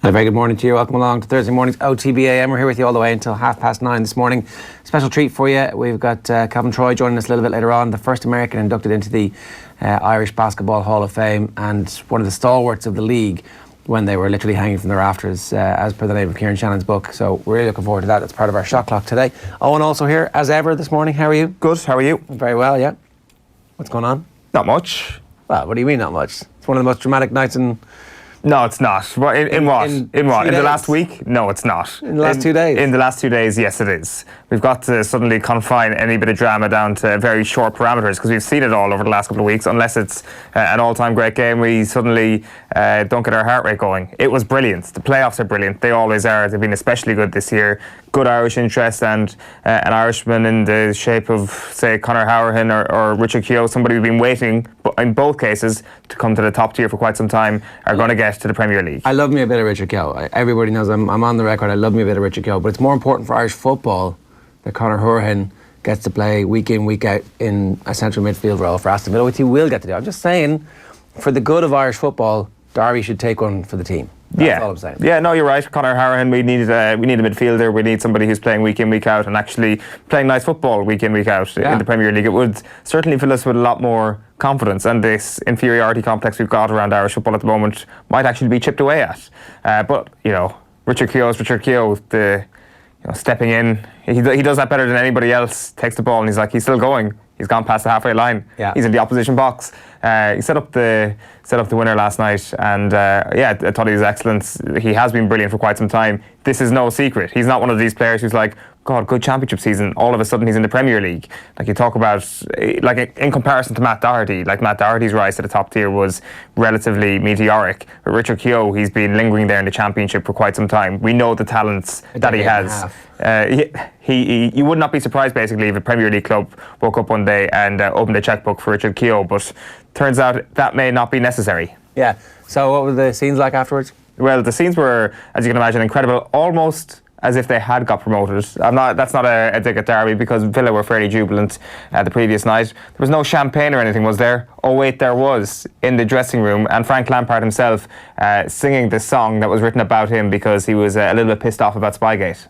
A very good morning to you. Welcome along to Thursday morning's OTB AM. We're here with you all the way until 9:30 this morning. Special treat for you. We've got Calvin Troy joining us a little bit later on, the first American inducted into the Irish Basketball Hall of Fame and one of the stalwarts of the league when they were literally hanging from the rafters, as per the name of Kieran Shannon's book. So we're really looking forward to that. That's part of our shot clock today. Owen also here, as ever, this morning. How are you? Good. How are you? Very well, yeah. What's going on? Not much. Well, what do you mean not much? It's one of the most dramatic nights in... No, it's not. In what? In the last week? No, it's not. In the last 2 days? In the last 2 days, yes, it is. We've got to suddenly confine any bit of drama down to very short parameters because we've seen it all over the last couple of weeks. Unless it's an all-time great game, we suddenly don't get our heart rate going. It was brilliant. The playoffs are brilliant. They always are. They've been especially good this year. Good Irish interest and an Irishman in the shape of, say, Conor Hourhan or Richard Keogh, somebody we've been waiting, in both cases, to come to the top tier for quite some time, are going to get to the Premier League. I love me a bit of Richard Keogh. Everybody knows I'm on the record. I love me a bit of Richard Keogh, but it's more important for Irish football that Conor Hourhan gets to play week in, week out in a central midfield role for Aston Villa, which he will get to do. I'm just saying, for the good of Irish football, Derby should take one for the team. That's all I'm saying. Yeah, no, you're right. Conor Hourhan, we need a midfielder. We need somebody who's playing week in, week out and actually playing nice football week in, week out in the Premier League. It would certainly fill us with a lot more confidence, and this inferiority complex we've got around Irish football at the moment might actually be chipped away at. But, you know, Richard Keogh, stepping in, he does that better than anybody else. Takes the ball and he's still going. He's gone past the halfway line. Yeah. He's in the opposition box. He set up the winner last night, and I thought he was excellent. He has been brilliant for quite some time. This is no secret. He's not one of these players who's like, God, good championship season. All of a sudden he's in the Premier League. Like you talk about, like in comparison to Matt Doherty, like Matt Doherty's rise to the top tier was relatively meteoric. But Richard Keogh, he's been lingering there in the championship for quite some time. We know the talents that he has. You would not be surprised basically if a Premier League club woke up one day and opened a checkbook for Richard Keogh, but turns out that may not be necessary. Yeah. So what were the scenes like afterwards? Well, the scenes were, as you can imagine, incredible, almost as if they had got promoted. That's not a dig at Derby because Villa were fairly jubilant the previous night. There was no champagne or anything, was there? Oh wait, there was, in the dressing room, and Frank Lampard himself singing the song that was written about him because he was a little bit pissed off about Spygate.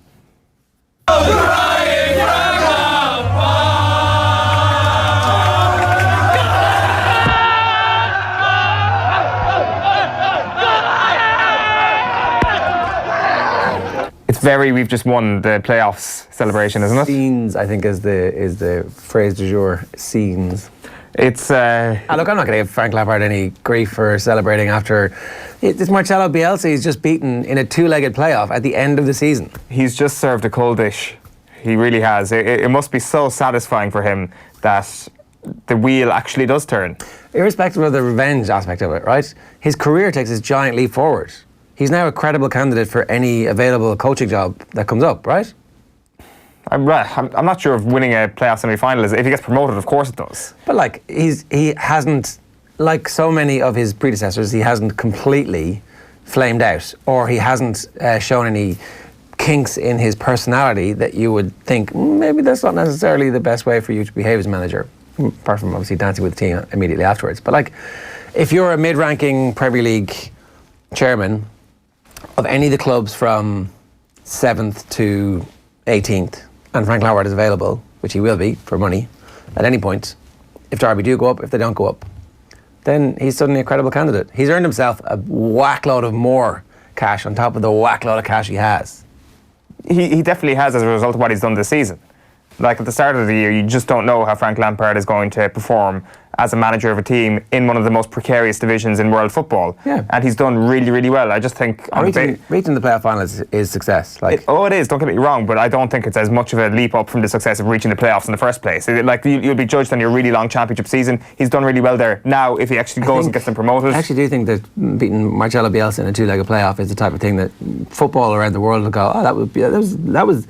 We've just won the playoffs celebration, isn't it? Scenes, I think, is the phrase du jour. Scenes. It's look, I'm not going to give Frank Lampard any grief for celebrating after it's Marcelo Bielsa. He's just beaten in a two-legged playoff at the end of the season. He's just served a cold dish. He really has. It must be so satisfying for him that the wheel actually does turn. Irrespective of the revenge aspect of it, right? His career takes this giant leap forward. He's now a credible candidate for any available coaching job that comes up, right? I'm not sure if winning a playoff semi-final is... If he gets promoted, of course it does. But he hasn't, like so many of his predecessors, he hasn't completely flamed out, or he hasn't shown any kinks in his personality that you would think maybe that's not necessarily the best way for you to behave as manager, apart from obviously dancing with the team immediately afterwards. But if you're a mid-ranking Premier League chairman of any of the clubs from 7th to 18th, and Frank Lampard is available, which he will be for money at any point, if Derby do go up, if they don't go up, then he's suddenly a credible candidate. He's earned himself a whackload of more cash on top of the whackload of cash he has. He definitely has, as a result of what he's done this season. Like at the start of the year, you just don't know how Frank Lampard is going to perform as a manager of a team in one of the most precarious divisions in world football. Yeah. And he's done really, really well. I just think... Reaching the playoff final is success. It is, don't get me wrong, but I don't think it's as much of a leap up from the success of reaching the playoffs in the first place. You'll be judged on your really long championship season. He's done really well there. Now, if he actually goes and gets them promoted... I actually do think that beating Marcelo Bielsa in a two-legged playoff is the type of thing that football around the world will go, oh, that was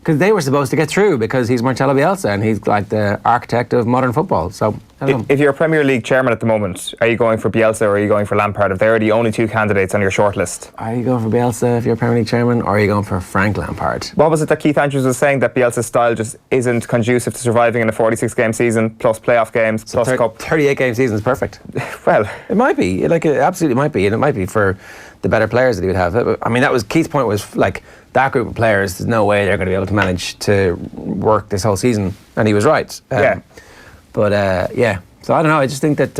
Because they were supposed to get through because he's Marcelo Bielsa and he's like the architect of modern football. So, I don't know. If you're a Premier League chairman at the moment, are you going for Bielsa or are you going for Lampard? If they're the only two candidates on your shortlist. Are you going for Bielsa if you're a Premier League chairman, or are you going for Frank Lampard? What was it that Keith Andrews was saying, that Bielsa's style just isn't conducive to surviving in a 46-game season, plus playoff games, plus cup? 38-game season is perfect. Well, it might be. It absolutely might be. And it might be for the better players that he would have. I mean, that was Keith's point, was like, that group of players, there's no way they're going to be able to manage to work this whole season. And he was right. Yeah. But, yeah. So I don't know. I just think that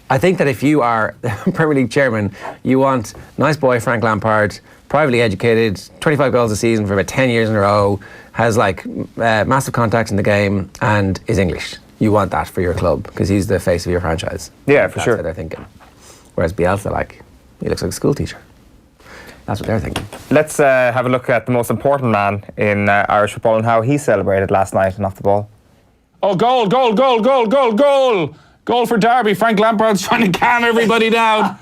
I think that if you are the Premier League chairman, you want nice boy Frank Lampard, privately educated, 25 goals a season for about 10 years in a row, has like massive contacts in the game, and is English. You want that for your club because he's the face of your franchise. Yeah, for sure. That's what they're thinking. Whereas Bielsa, like, he looks like a school teacher. That's what they're thinking. Let's have a look at the most important man in Irish football and how he celebrated last night and off the ball. Oh, goal, goal, goal, goal, goal, goal! Goal for Derby. Frank Lampard's trying to calm everybody down.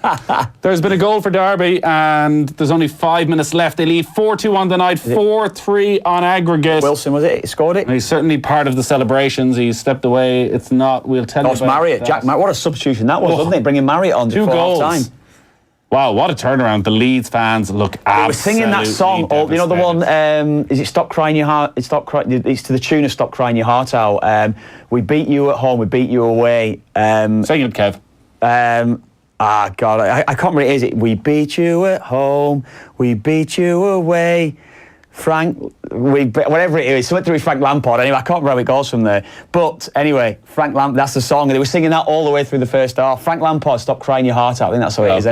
There's been a goal for Derby and there's only 5 minutes left. They lead 4-2 on the night, 4-3 on aggregate. Wilson, was it? He scored it? And he's certainly part of the celebrations. He stepped away. It's not, we'll tell you about Marriott. Jackman. What a substitution that was, wasn't it? Bringing Marriott on 2 before goals. half time. Wow, what a turnaround. The Leeds fans look absolutely They were singing that song, you know the one, is it Stop Crying Your Heart, it's to the tune of Stop Crying Your Heart Out. We beat you at home, we beat you away. Sing it, Kev. God, I can't remember, is it? We beat you at home, we beat you away. Frank, whatever it is, something to do with Frank Lampard. Anyway, I can't remember how it goes from there. But anyway, Frank Lampard, that's the song. They were singing that all the way through the first half. Frank Lampard, Stop Crying Your Heart Out. I think that's how it is.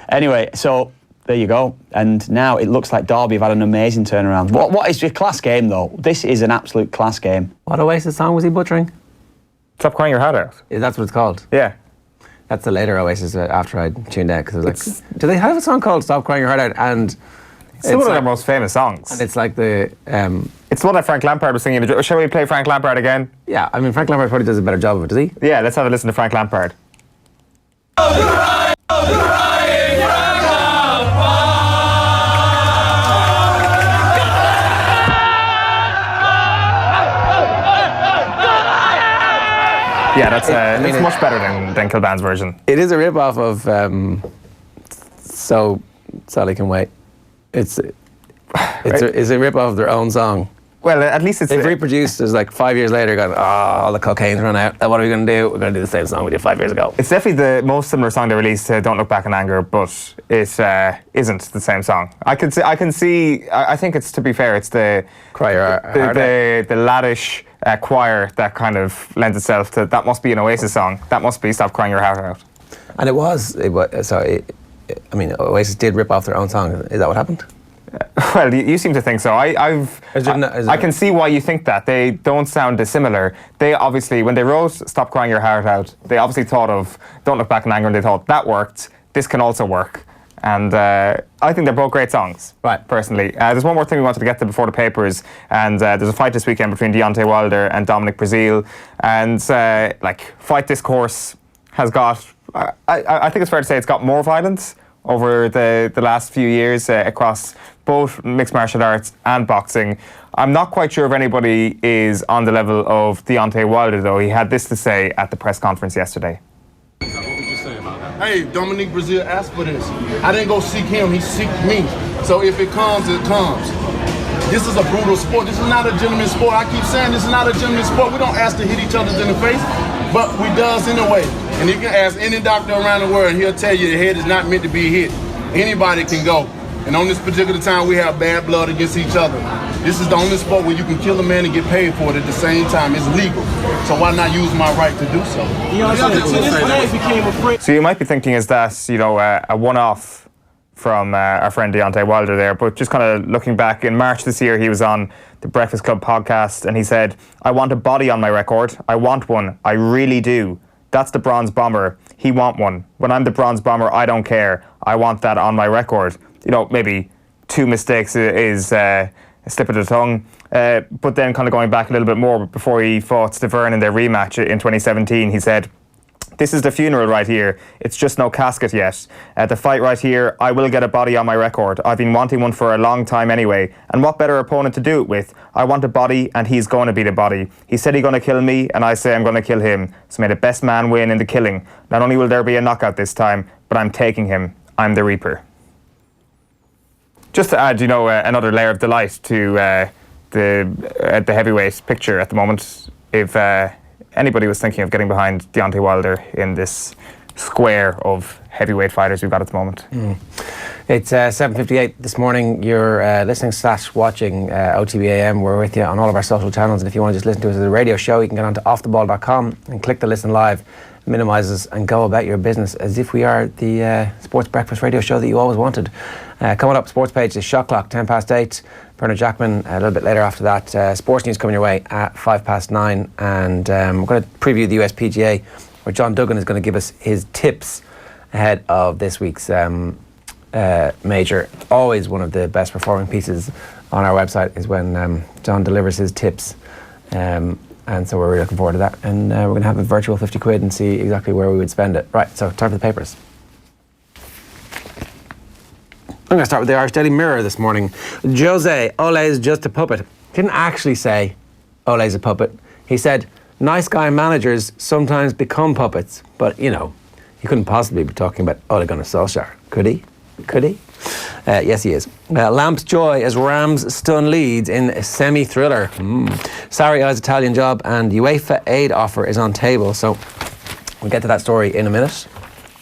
Anyway, so there you go. And now it looks like Derby have had an amazing turnaround. What is a class game, though? This is an absolute class game. What Oasis song was he butchering? Stop Crying Your Heart Out. That's what it's called? Yeah. That's the later Oasis after I tuned out, because I was like, do they have a song called Stop Crying Your Heart Out? And it's one of their most famous songs. And it's like the... it's the one that Frank Lampard was singing. Shall we play Frank Lampard again? Yeah, I mean, Frank Lampard probably does a better job of it, does he? Yeah, let's have a listen to Frank Lampard. Yeah, that's it's much better than Kilban's version. It is a rip-off of So Sally Can Wait. It's a rip-off of their own song. Well, at least it's... They've reproduced, it's like 5 years later, going, all the cocaine's run out. What are we going to do? We're going to do the same song we did 5 years ago. It's definitely the most similar song they released to Don't Look Back in Anger, but it isn't the same song. I think it's, to be fair, it's the... Cry Your Heart Out. The laddish choir that kind of lends itself to, that must be an Oasis song. That must be Stop Crying Your Heart Out. And it was I mean, Oasis did rip off their own song. Is that what happened? Well, you seem to think so. I can see why you think that. They don't sound dissimilar. They obviously, when they wrote Stop Crying Your Heart Out, they obviously thought of Don't Look Back in Anger, and they thought, that worked, this can also work. And I think they're both great songs, right? Personally. There's one more thing we wanted to get to before the papers, and there's a fight this weekend between Deontay Wilder and Dominic Breazeale. And fight discourse has got, I think it's fair to say it's got more violence over the last few years across both mixed martial arts and boxing. I'm not quite sure if anybody is on the level of Deontay Wilder, though. He had this to say at the press conference yesterday. Hey, Dominic Breazeale asked for this. I didn't go seek him, he seeked me. So if it comes, it comes. This is a brutal sport. This is not a gentleman's sport. I keep saying this is not a gentleman's sport. We don't ask to hit each other in the face, but we does anyway. And you can ask any doctor around the world, he'll tell you the head is not meant to be hit. Anybody can go. And on this particular time, we have bad blood against each other. This is the only sport where you can kill a man and get paid for it at the same time. It's legal. So why not use my right to do so? So you might be thinking, is that, a one-off from our friend Deontay Wilder there, but just kind of looking back, in March this year, he was on the Breakfast Club podcast and he said, I want a body on my record. I want one. I really do. That's the Bronze Bomber. He want one. When I'm the Bronze Bomber, I don't care. I want that on my record. Maybe 2 mistakes is a slip of the tongue. But then kind of going back a little bit more, before he fought Stavern in their rematch in 2017, he said, This is the funeral right here. It's just no casket yet. The fight right here, I will get a body on my record. I've been wanting one for a long time anyway. And what better opponent to do it with? I want a body and he's going to be the body. He said he's going to kill me and I say I'm going to kill him. So may the best man win in the killing. Not only will there be a knockout this time, but I'm taking him. I'm the Reaper. Just to add, another layer of delight to the heavyweight picture at the moment. If anybody was thinking of getting behind Deontay Wilder in this square of heavyweight fighters we've got at the moment. It's 7:58 this morning. You're listening / watching OTB AM. We're with you on all of our social channels, and if you want to just listen to us as a radio show, you can get onto offtheball.com and click the listen live. Minimises and go about your business as if we are the sports breakfast radio show that you always wanted. Coming up, sports page is Shot Clock, 8:10. Bernard Jackman a little bit later after that. Sports news coming your way at 9:05, and we're going to preview the US PGA, where John Duggan is going to give us his tips ahead of this week's major. Always one of the best performing pieces on our website is when John delivers his tips. And so we're really looking forward to that. And we're going to have a virtual 50 quid and see exactly where we would spend it. Right, so time for the papers. I'm going to start with the Irish Daily Mirror this morning. Jose, Ole's just a puppet. Didn't actually say Ole's a puppet. He said, nice guy managers sometimes become puppets. But, he couldn't possibly be talking about Ole Gunnar Solskjaer, could he? Yes, he is. Lamp's joy as Rams stun Leeds in a semi-thriller. Sarri eyes Italian job and UEFA aid offer is on table. So we'll get to that story in a minute.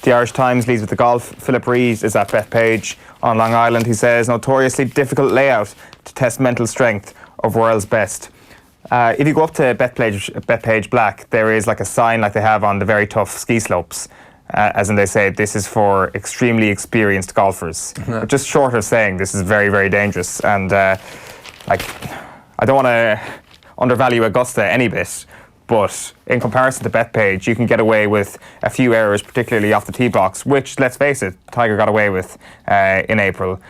The Irish Times leads with the golf. Philip Rees is at Bethpage on Long Island. He says, notoriously difficult layout to test mental strength of world's best. If you go up to Bethpage Black, there is like a sign like they have on the very tough ski slopes. As in they say, this is for extremely experienced golfers. But just short of saying this is very, very dangerous. And I don't want to undervalue Augusta any bit, but in comparison to Bethpage, you can get away with a few errors, particularly off the tee box, which, let's face it, Tiger got away with in April.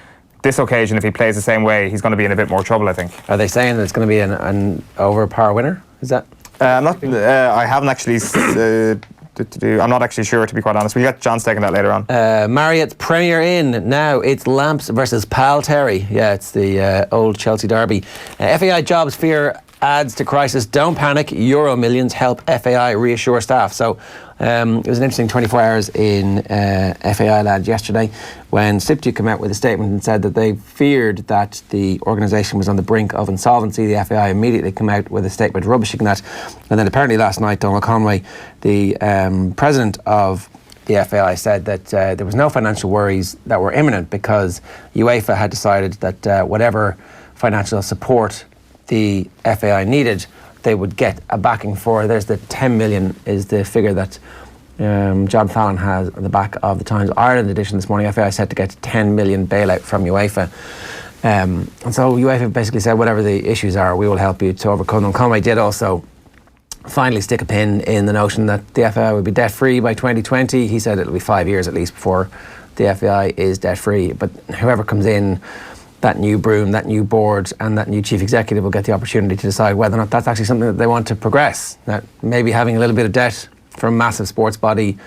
This occasion, if he plays the same way, he's going to be in a bit more trouble, I think. Are they saying that it's going to be an over par winner? Is that? I haven't actually... I'm not actually sure, to be quite honest. We'll get John's taking that later on. Marriott's Premier Inn. Now it's Lamps versus Pal Terry. Yeah, it's the old Chelsea derby. FAI jobs fear adds to crisis. Don't panic. Euro millions help FAI reassure staff. So it was an interesting 24 hours in FAI Lad yesterday when SIPTU came out with a statement and said that they feared that the organisation was on the brink of insolvency. The FAI immediately came out with a statement rubbishing that. And then apparently last night, Donald Conway, the president of the FAI, said that there was no financial worries that were imminent because UEFA had decided that whatever financial support the FAI needed, they would get a backing for. There's the 10 million is the figure that John Fallon has on the back of the Times Ireland edition this morning. FAI said to get 10 million bailout from UEFA. And so UEFA basically said whatever the issues are, we will help you to overcome them. Conway did also finally stick a pin in the notion that the FAI would be debt-free by 2020. He said it'll be 5 years at least before the FAI is debt-free. But whoever comes in, that new broom, that new board and that new chief executive will get the opportunity to decide whether or not that's actually something that they want to progress. Now, maybe having a little bit of debt for a massive sports body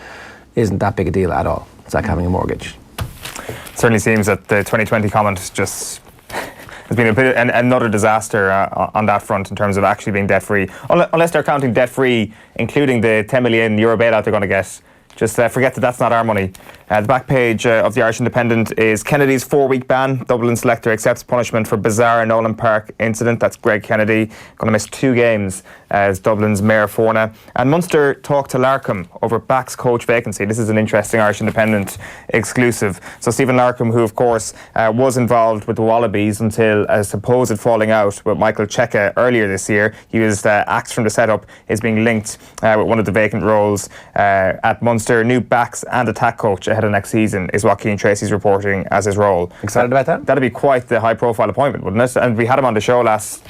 isn't that big a deal at all. It's like having a mortgage. It certainly seems that the 2020 comment just has been a bit another disaster on that front in terms of actually being debt-free. Unless they're counting debt-free, including the 10 million euro bailout they're going to get. Just forget that that's not our money. The back page of the Irish Independent is Kennedy's 4-week ban. Dublin selector accepts punishment for bizarre Nolan Park incident. That's Greg Kennedy. Going to miss 2 games as Dublin's Mayor Forna. And Munster talk to Larkham over backs coach vacancy. This is an interesting Irish Independent exclusive. So Stephen Larkham, who of course was involved with the Wallabies until a supposed falling out with Michael Cheika earlier this year. He was axed from the setup, is being linked with one of the vacant roles at Munster. New backs and attack coach ahead of next season is what Cian Tracy's reporting as his role. Excited about that? That'd be quite the high profile appointment, wouldn't it? And we had him on the show last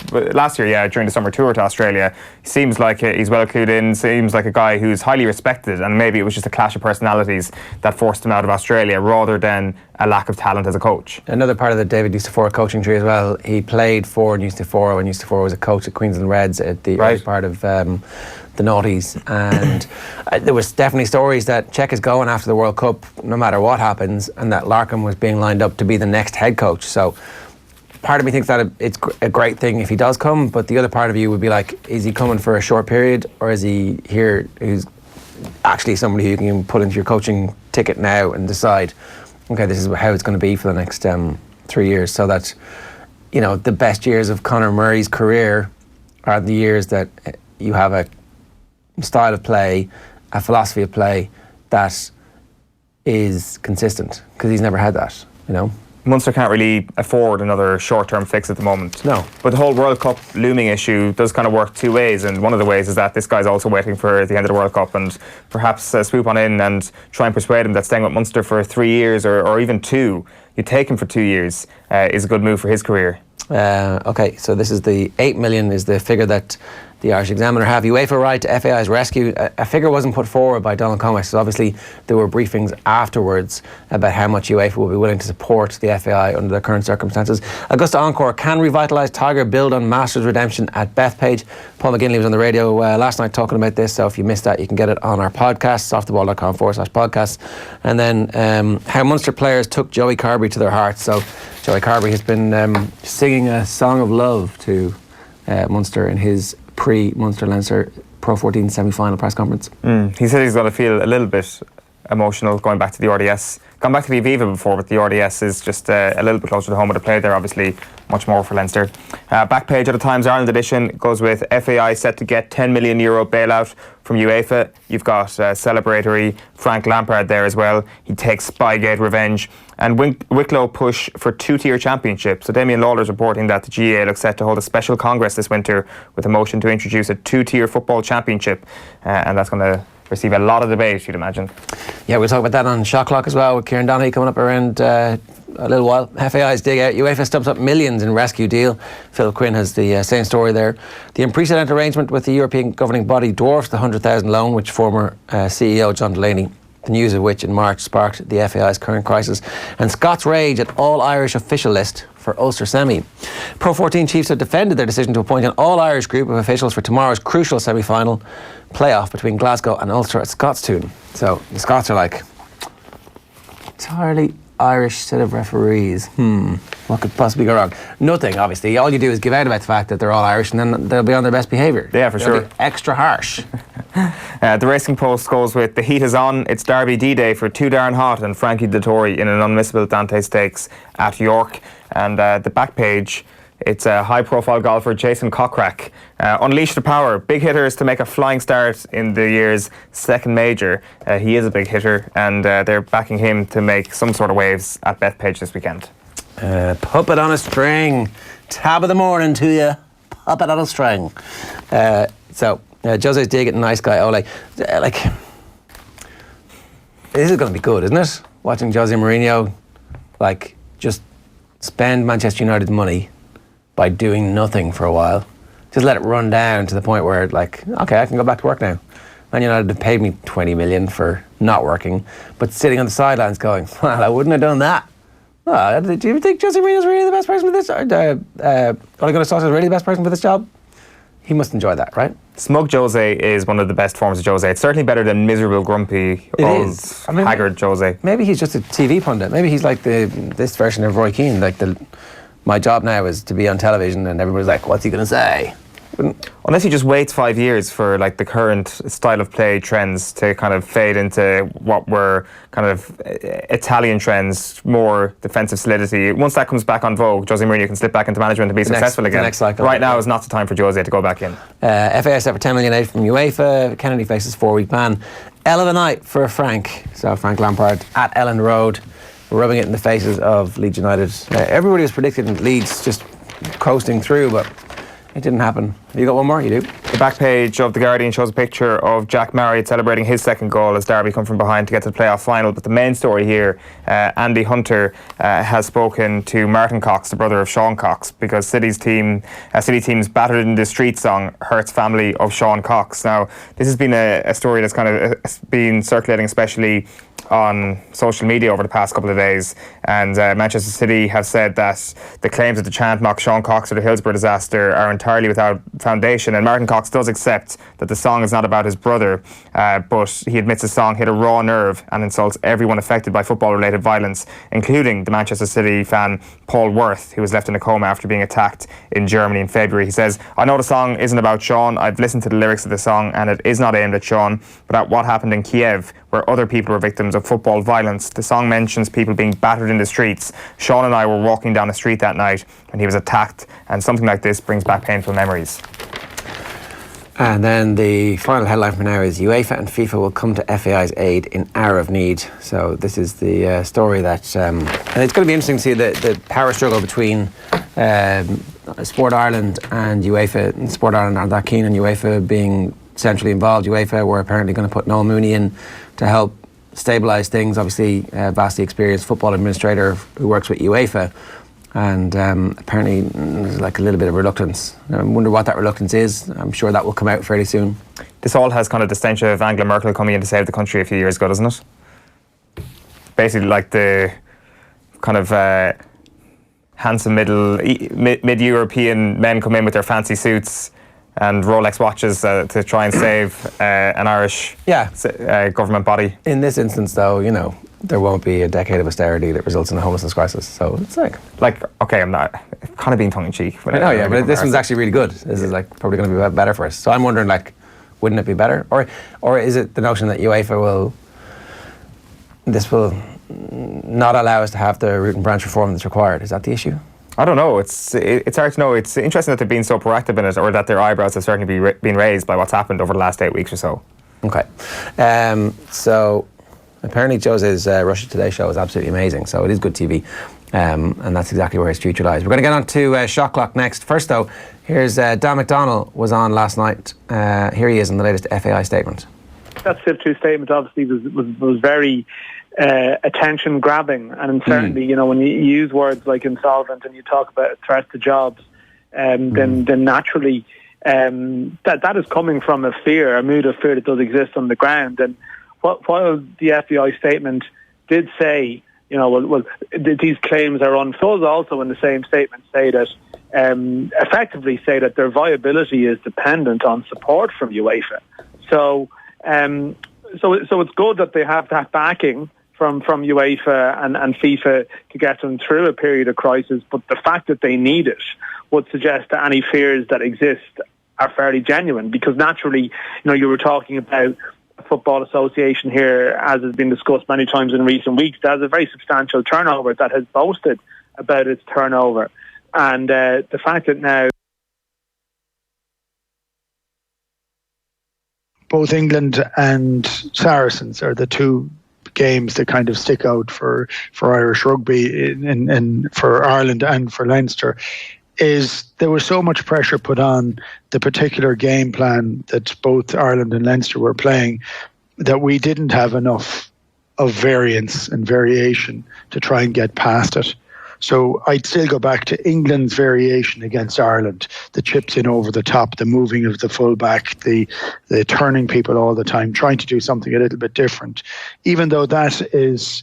year, during the summer tour to Australia. He seems like he's well clued in, seems like a guy who's highly respected, and maybe it was just a clash of personalities that forced him out of Australia rather than a lack of talent as a coach. Another part of the David Eustafor coaching tree as well. He played for Eustafor when Eustafor was a coach at Queensland Reds at the early part of the noughties. And there was definitely stories that Czech is going after the World Cup no matter what happens, and that Larkham was being lined up to be the next head coach. So part of me thinks that it's a great thing if he does come, but the other part of you would be like, is he coming for a short period, or is he here who's actually somebody who you can put into your coaching ticket now and decide, okay, this is how it's going to be for the next 3 years, so that, you know, the best years of Conor Murray's career are the years that you have a style of play, a philosophy of play that is consistent, because he's never had that, you know. Munster can't really afford another short-term fix at the moment. No. But the whole World Cup looming issue does kind of work two ways, and one of the ways is that this guy's also waiting for the end of the World Cup, and perhaps swoop on in and try and persuade him that staying with Munster for 3 years or even 2, you take him for 2 years, is a good move for his career. Okay, so this is the 8 million is the figure that the Irish Examiner have. UEFA right to FAI's rescue. A figure wasn't put forward by Donald Conway, so obviously there were briefings afterwards about how much UEFA will be willing to support the FAI under the current circumstances. Augusta Encore, can revitalise Tiger build on Masters redemption at Bethpage? Paul McGinley was on the radio last night talking about this, so if you missed that, you can get it on our podcast, offtheball.com/podcasts. And then how Munster players took Joey Carbery to their hearts. So Joey Carbery has been singing a song of love to Munster in his pre-Munster Leinster Pro 14 semi-final press conference. He said he's going to feel a little bit emotional going back to the RDS. Gone back to the Aviva before, but the RDS is just a little bit closer to home with a play there, obviously much more for Leinster. Back page of the Times Ireland edition goes with FAI set to get €10 million bailout from UEFA. You've got celebratory Frank Lampard there as well. He takes Spygate revenge. And Wicklow push for 2-tier championship. So Damien Lawler's reporting that the GAA looks set to hold a special congress this winter with a motion to introduce a 2-tier football championship. And that's going to receive a lot of debate, you'd imagine. Yeah, we'll talk about that on Shot Clock as well, with Kieran Donaghy coming up around a little while. FAI's dig out. UEFA stumps up millions in rescue deal. Phil Quinn has the same story there. The unprecedented arrangement with the European governing body dwarfs the 100,000 loan which former CEO John Delaney, the news of which in March sparked the FAI's current crisis. And Scots rage at all-Irish official list for Ulster semi. Pro 14 chiefs have defended their decision to appoint an all-Irish group of officials for tomorrow's crucial semi-final playoff between Glasgow and Ulster at Scottstown. So the Scots are like, entirely Irish set of referees. What could possibly go wrong? Nothing, obviously. All you do is give out about the fact that they're all Irish, and then they'll be on their best behaviour. Yeah, for They'll sure. be extra harsh. The Racing Post goes with the heat is on. It's Derby D-Day for Too Darn Hot and Frankie Dettori in an unmissable Dante Stakes at York. And the back page, it's a high-profile golfer, Jason Cockrack. Unleash the power. Big hitters to make a flying start in the year's second major. He is a big hitter, and they're backing him to make some sort of waves at Bethpage this weekend. Puppet on a string. Tab of the morning to you. Puppet on a string. Jose's digging, nice guy, Ole. This is going to be good, isn't it? Watching Jose Mourinho, just spend Manchester United's money by doing nothing for a while. Just let it run down to the point where, okay, I can go back to work now. Man United have paid me 20 million for not working, but sitting on the sidelines going, well, I wouldn't have done that. Do you think Jose Mourinho's really the best person for this? Ole Gunnar Solskjaer is really the best person for this job? He must enjoy that, right? Smug Jose is one of the best forms of Jose. It's certainly better than miserable, grumpy, old, haggard Jose. Maybe he's just a TV pundit. Maybe he's like this version of Roy Keane. My job now is to be on television, and everybody's like, "What's he going to say?" Unless he just waits 5 years for the current style of play trends to kind of fade into what were kind of Italian trends, more defensive solidity. Once that comes back on vogue, Jose Mourinho can slip back into management and be successful again. The next cycle. Right now is not the time for Jose to go back in. FAI set for 10 million aid from UEFA. Kennedy faces 4-week ban. Ell of a night for Frank. So Frank Lampard at Ellen Road, rubbing it in the faces of Leeds United. Everybody was predicting Leeds just coasting through, but it didn't happen. You got one more? You do? The back page of The Guardian shows a picture of Jack Marriott celebrating his second goal as Derby come from behind to get to the playoff final. But the main story here, Andy Hunter has spoken to Martin Cox, the brother of Sean Cox, because City Team's Battered in the Street song hurts family of Sean Cox. Now, this has been a story that's kind of been circulating, especially on social media over the past couple of days, and Manchester City have said that the claims that the chant mocked Sean Cox or the Hillsborough disaster are entirely without foundation. And Martin Cox does accept that the song is not about his brother, but he admits the song hit a raw nerve and insults everyone affected by football-related violence, including the Manchester City fan Paul Worth, who was left in a coma after being attacked in Germany in February. He says, "I know the song isn't about Sean. I've listened to the lyrics of the song and it is not aimed at Sean, but at what happened in Kiev, where other people were victims of football violence. The song mentions people being battered in the streets. Sean and I were walking down the street that night and he was attacked, and something like this brings back painful memories." And then the final headline for now is UEFA and FIFA will come to FAI's aid in hour of need. So this is the story that, and it's going to be interesting to see the power struggle between Sport Ireland and UEFA. And Sport Ireland aren't that keen on UEFA being centrally involved. UEFA were apparently going to put Noel Mooney in to help stabilise things. Obviously, vastly experienced football administrator who works with UEFA. And apparently there's like a little bit of reluctance. I wonder what that reluctance is. I'm sure that will come out fairly soon. This all has kind of the stench of Angela Merkel coming in to save the country a few years ago, doesn't it? Basically like the kind of handsome mid-European men come in with their fancy suits and Rolex watches to try and save an Irish government body. In this instance, though, you know, there won't be a decade of austerity that results in a homelessness crisis. So it's like okay, I'm not kind of being tongue-in-cheek. I know, yeah, but this one's actually really good. This is like probably going to be better for us. So I'm wondering, like, wouldn't it be better? Or is it the notion that UEFA will not allow us to have the root and branch reform that's required? Is that the issue? I don't know. It's hard to know. It's interesting that they've been so proactive in it, or that their eyebrows have certainly been raised by what's happened over the last 8 weeks or so. Okay. So apparently Jose's Russia Today show is absolutely amazing. So it is good TV. And that's exactly where his future lies. We're going to get on to Shot Clock next. First, though, here's Dan McDonnell was on last night. Here he is in the latest FAI statement. That SIV2 statement obviously was very attention grabbing, and certainly, you know, when you use words like insolvent and you talk about threat to jobs, then naturally that is coming from a mood of fear that does exist on the ground. And while the FBI statement did say, you know, well, these claims are unfold, also in the same statement say that effectively say that their viability is dependent on support from UEFA. So it's good that they have that backing from UEFA and FIFA to get them through a period of crisis, but the fact that they need it would suggest that any fears that exist are fairly genuine, because naturally, you know, you were talking about a football association here, as has been discussed many times in recent weeks, that has a very substantial turnover, that has boasted about its turnover. And the fact that now both England and Saracens are the two games that kind of stick out for Irish rugby and for Ireland and for Leinster, is there was so much pressure put on the particular game plan that both Ireland and Leinster were playing that we didn't have enough of variance and variation to try and get past it. So I'd still go back to England's variation against Ireland, the chips in over the top, the moving of the fullback, the turning people all the time, trying to do something a little bit different. Even though that is,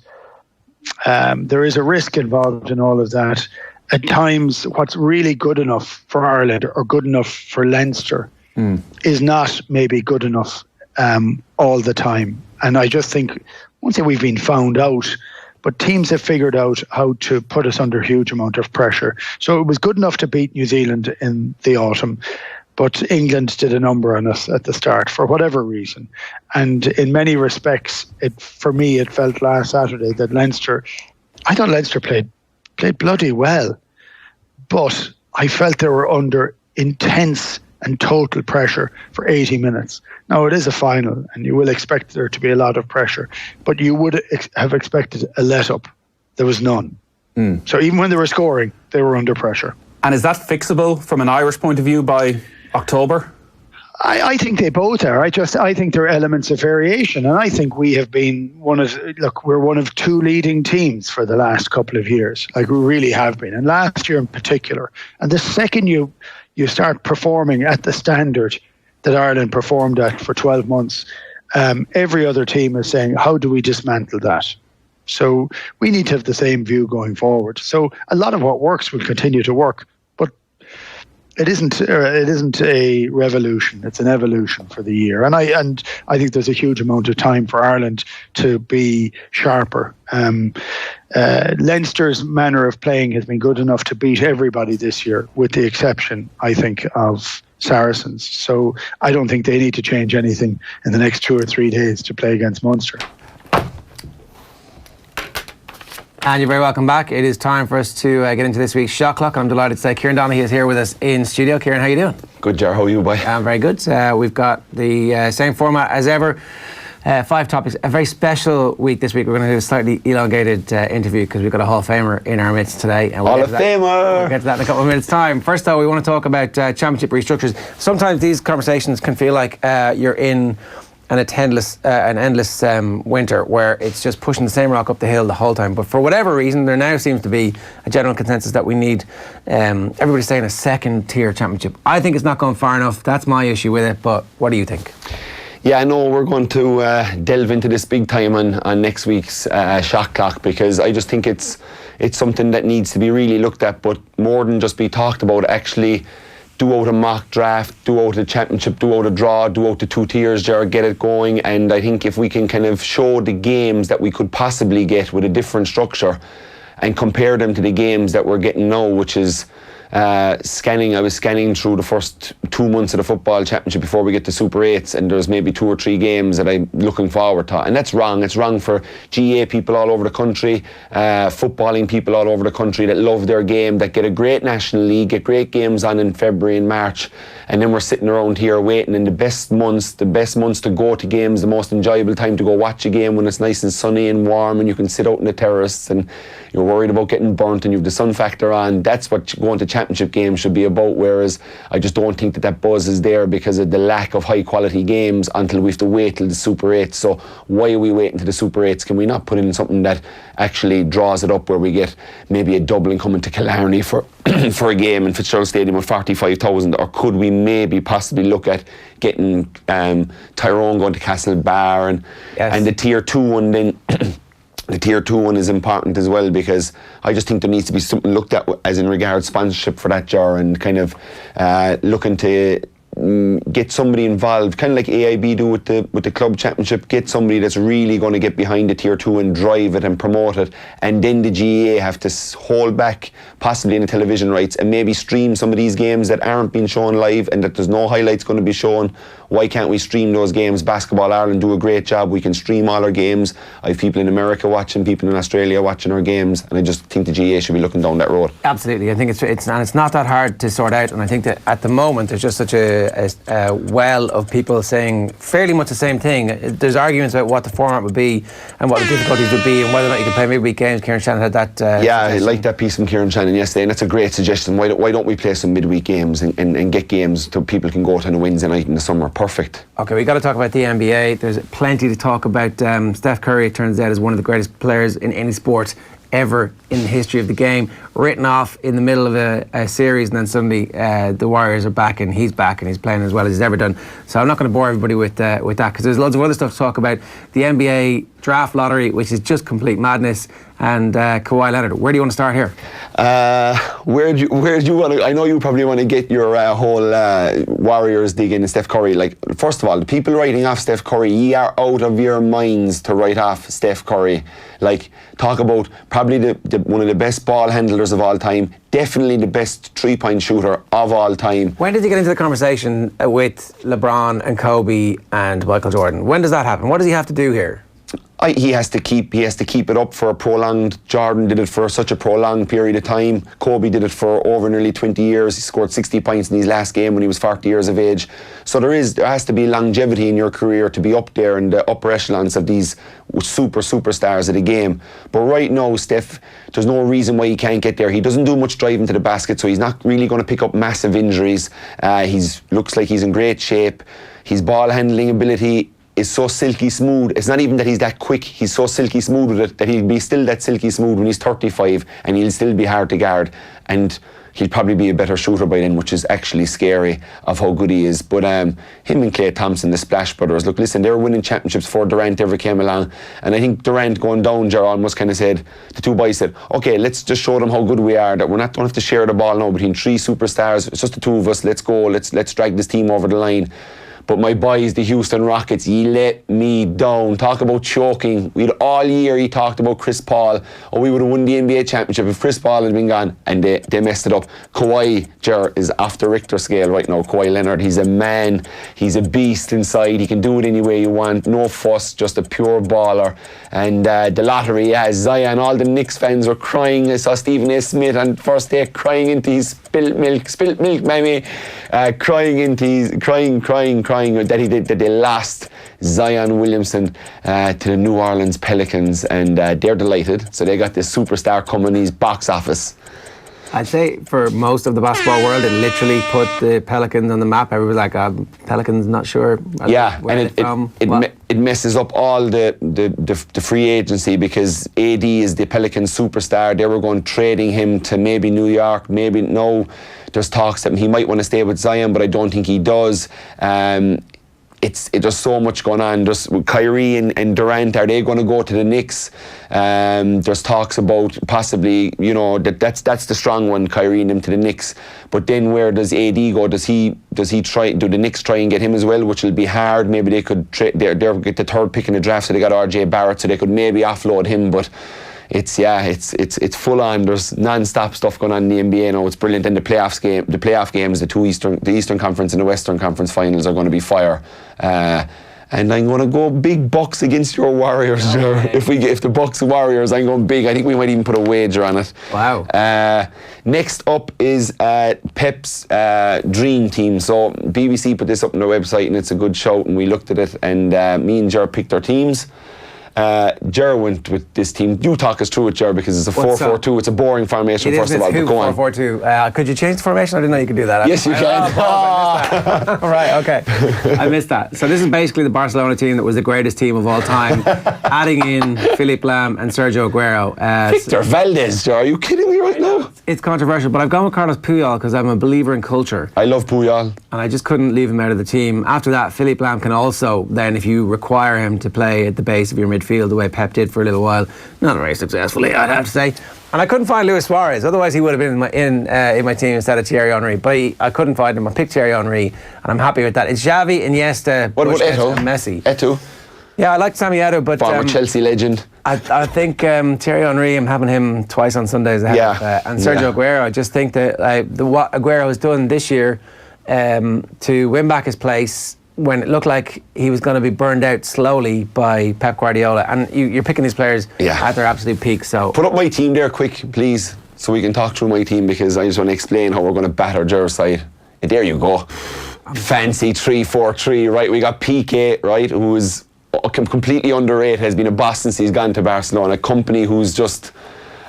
there is a risk involved in all of that. At times, what's really good enough for Ireland or good enough for Leinster is not maybe good enough all the time. And I just think, I won't say we've been found out, but teams have figured out how to put us under a huge amount of pressure. So it was good enough to beat New Zealand in the autumn, but England did a number on us at the start for whatever reason. And in many respects, for me, it felt last Saturday that I thought Leinster played bloody well, but I felt they were under intense and total pressure for 80 minutes. Now, it is a final, and you will expect there to be a lot of pressure, but you would have expected a let-up. There was none. So even when they were scoring, they were under pressure. And is that fixable from an Irish point of view by October? I think they both are. I think there are elements of variation, and I think we have been we're one of two leading teams for the last couple of years. Like, we really have been, and last year in particular. And the second you start performing at the standard that Ireland performed at for 12 months, every other team is saying, how do we dismantle that? So we need to have the same view going forward. So a lot of what works will continue to work, but it isn't a revolution. It's an evolution for the year. And I think there's a huge amount of time for Ireland to be sharper. Leinster's manner of playing has been good enough to beat everybody this year, with the exception, I think, of Saracens. So I don't think they need to change anything in the next 2 or 3 days to play against Munster. And you're very welcome back. It is time for us to get into this week's Shot Clock. I'm delighted to say Kieran Donaghy is here with us in studio. Kieran, how you doing? Good, Ger. How are you, boy? I'm very good. We've got the same format as ever. 5 topics. A very special week this week. We're going to do a slightly elongated interview because we've got a Hall of Famer in our midst today. And Hall of Famer! We'll get to that in a couple of minutes' time. First, though, we want to talk about championship restructures. Sometimes these conversations can feel like you're in an endless winter where it's just pushing the same rock up the hill the whole time. But for whatever reason, there now seems to be a general consensus that we need everybody staying a second-tier championship. I think it's not going far enough. That's my issue with it. But what do you think? Yeah, no, we're going to delve into this big time on next week's Shot Clock, because I just think it's something that needs to be really looked at, but more than just be talked about, actually do out a mock draft, do out a championship, do out a draw, do out the 2 tiers, Ger, get it going. And I think if we can kind of show the games that we could possibly get with a different structure and compare them to the games that we're getting now, which is I was scanning through the first 2 months of the football championship before we get to Super 8s, and there's maybe 2 or 3 games that I'm looking forward to, and that's wrong. It's wrong for GA people all over the country, footballing people all over the country that love their game, that get a great National League, get great games on in February and March, and then we're sitting around here waiting in the best months to go to games, the most enjoyable time to go watch a game when it's nice and sunny and warm and you can sit out in the terrace and you're worried about getting burnt and you have the sun factor on. That's what going to championship games should be about, whereas I just don't think that buzz is there because of the lack of high quality games until we have to wait till the Super 8s. So why are we waiting to the Super 8s? Can we not put in something that actually draws it up, where we get maybe a Dublin coming to Killarney for for a game in Fitzgerald Stadium with 45,000, or could we maybe possibly look at getting Tyrone going to Castlebar and the tier 2 one then. The tier 2 one is important as well, because I just think there needs to be something looked at as in regards sponsorship for that, Ger, and kind of looking to get somebody involved, kind of like AIB do with the club championship. Get somebody that's really going to get behind the tier 2 and drive it and promote it, and then the GA have to hold back possibly in the television rights and maybe stream some of these games that aren't being shown live and that there's no highlights going to be shown. Why can't we stream those games? Basketball Ireland do a great job. We can stream all our games. I have people in America watching, people in Australia watching our games, and I just think the GA should be looking down that road. Absolutely. I think it's not that hard to sort out, and I think that at the moment there's just such a well of people saying fairly much the same thing. There's arguments about what the format would be and what the difficulties would be and whether or not you can play midweek games. Kieran Shannon had that I like that piece from Kieran Shannon yesterday, and that's a great suggestion. Why don't we play some midweek games and get games so people can go to on a Wednesday night in the summer? Perfect. Okay, we got to talk about the NBA. There's plenty to talk about. Steph Curry, it turns out, is one of the greatest players in any sport ever in the history of the game, written off in the middle of a series, and then suddenly the Warriors are back and he's playing as well as he's ever done. So I'm not going to bore everybody with that, because there's loads of other stuff to talk about. The NBA draft lottery, which is just complete madness, and Kawhi Leonard. Where do you want to start here? Where do you want to? I know you probably want to get your whole Warriors dig in Steph Curry. Like, first of all, the people writing off Steph Curry, ye are out of your minds to write off Steph Curry. Like, talk about probably one of the best ball handlers of all time, definitely the best 3-point shooter of all time. When did you get into the conversation with LeBron and Kobe and Michael Jordan? When does that happen? What does he have to do here? He has to keep it up for a prolonged. Jordan did it for such a prolonged period of time. Kobe did it for over nearly 20 years. He scored 60 points in his last game when he was 40 years of age. So there has to be longevity in your career to be up there in the upper echelons of these superstars of the game. But right now, Steph, there's no reason why he can't get there. He doesn't do much driving to the basket, so he's not really going to pick up massive injuries. Looks like he's in great shape. His ball handling ability is so silky smooth. It's not even that he's that quick. He's so silky smooth with it that he'll be still that silky smooth when he's 35, and he'll still be hard to guard. And he'll probably be a better shooter by then, which is actually scary of how good he is. But him and Clay Thompson, the Splash Brothers, look, listen, they were winning championships before Durant ever came along. And I think Durant going down, Ger almost kind of said, the two boys said, okay, let's just show them how good we are, that we're not going to have to share the ball now between 3 superstars. It's just the two of us. Let's go. Let's drag this team over the line. But my boys, the Houston Rockets, he let me down. Talk about choking. All year he talked about Chris Paul. Oh, we would have won the NBA championship if Chris Paul had been gone. And they messed it up. Kawhi, Ger, is off the Richter scale right now. Kawhi Leonard, he's a man. He's a beast inside. He can do it any way you want. No fuss, just a pure baller. And the lottery, Zion, all the Knicks fans were crying. I saw Stephen A. Smith on first day crying into his spilt milk, maybe. Crying that they lost Zion Williamson to the New Orleans Pelicans, and they're delighted. So they got this superstar coming, his box office. I'd say for most of the basketball world, it literally put the Pelicans on the map. Everyone was like, Pelicans, not sure. It messes up all the free agency, because AD is the Pelicans superstar. They were going trading him to maybe New York, maybe no. There's talks that he might want to stay with Zion, but I don't think he does. There's so much going on. Just Kyrie and Durant, are they going to go to the Knicks? There's talks about possibly, that's the strong one, Kyrie and them to the Knicks. But then where does AD go? Do the Knicks try and get him as well, which will be hard? Maybe they could they'll get the third pick in the draft, so they got RJ Barrett, so they could maybe offload him. But it's full on. There's non-stop stuff going on in the NBA now. It's brilliant. And the playoff games, the Eastern Conference and the Western Conference finals are going to be fire. And I'm going to go big Bucks against your Warriors, Ger. If the Bucks and Warriors, I'm going big. I think we might even put a wager on it. Wow. Next up is Pep's Dream Team. So BBC put this up on their website, and it's a good shout, and we looked at it, and me and Ger picked our teams. Ger went with this team. You talk us through it, Ger, because it's a 4-4-2. It's a boring formation, first of all. But go on. 4-4-2. Could you change the formation? I didn't know you could do that. Yes, you can. I missed that. Right, okay. I missed that. So this is basically the Barcelona team that was the greatest team of all time, adding in Philippe Lam and Sergio Aguero. Victor Valdez, Ger. Are you kidding me right now? It's controversial, but I've gone with Carlos Puyol because I'm a believer in culture. I love Puyol. And I just couldn't leave him out of the team. After that, Philippe Lam can also, then, if you require him to play at the base of your midfield the way Pep did for a little while, not very successfully, I'd have to say. And I couldn't find Luis Suarez, otherwise he would have been in my team instead of Thierry Henry. But I couldn't find him. I picked Thierry Henry, and I'm happy with that. It's Xavi, Iniesta, what about Busquets, and Messi. Eto'o? Yeah, I like Sammy Eto'o, but former Chelsea legend. I think Thierry Henry, I'm having him twice on Sundays ahead and Sergio Aguero. I just think that what Aguero has done this year to win back his place when it looked like he was going to be burned out slowly by Pep Guardiola, and you're picking these players at their absolute peak. So put up my team there quick, please, so we can talk through my team, because I just want to explain how we're going to batter Ger's side. There you go. Fancy 3-4-3, right? We got PK, right, who is completely underrated, has been a boss since he's gone to Barcelona. A company who's just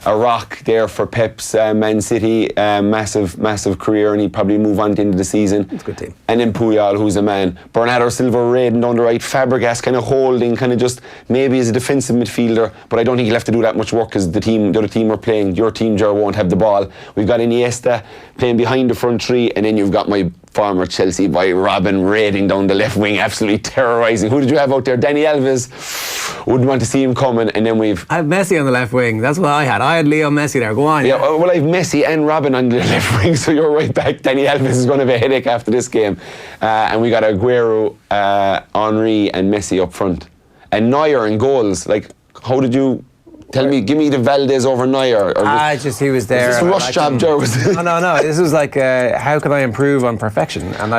a rock there for Pep's Man City, massive career, and he'd probably move on to the end of the season. It's a good team. And then Puyol, who's a man. Bernardo Silva raiding down the right. Fabregas kind of holding, kind of just maybe as a defensive midfielder, but I don't think he'll have to do that much work, because the other team we're playing, your team, Ger, won't have the ball. We've got Iniesta playing behind the front three, and then you've got my former Chelsea boy Robin raiding down the left wing, absolutely terrorising. Who did you have out there? Dani Alves. Wouldn't want to see him coming. And then I have Messi on the left wing. That's what I had. I had Leo Messi there. Go on. Yeah, well, I have Messi and Robin on the left wing, so you're right back. Dani Alves is going to have a headache after this game. And we got Aguero, Henry and Messi up front. And Neuer in goals. Like, how did you... Tell me, give me the Valdez over Neuer. He was there. Is this a rush job, Ger? No. This was like, how can I improve on perfection? And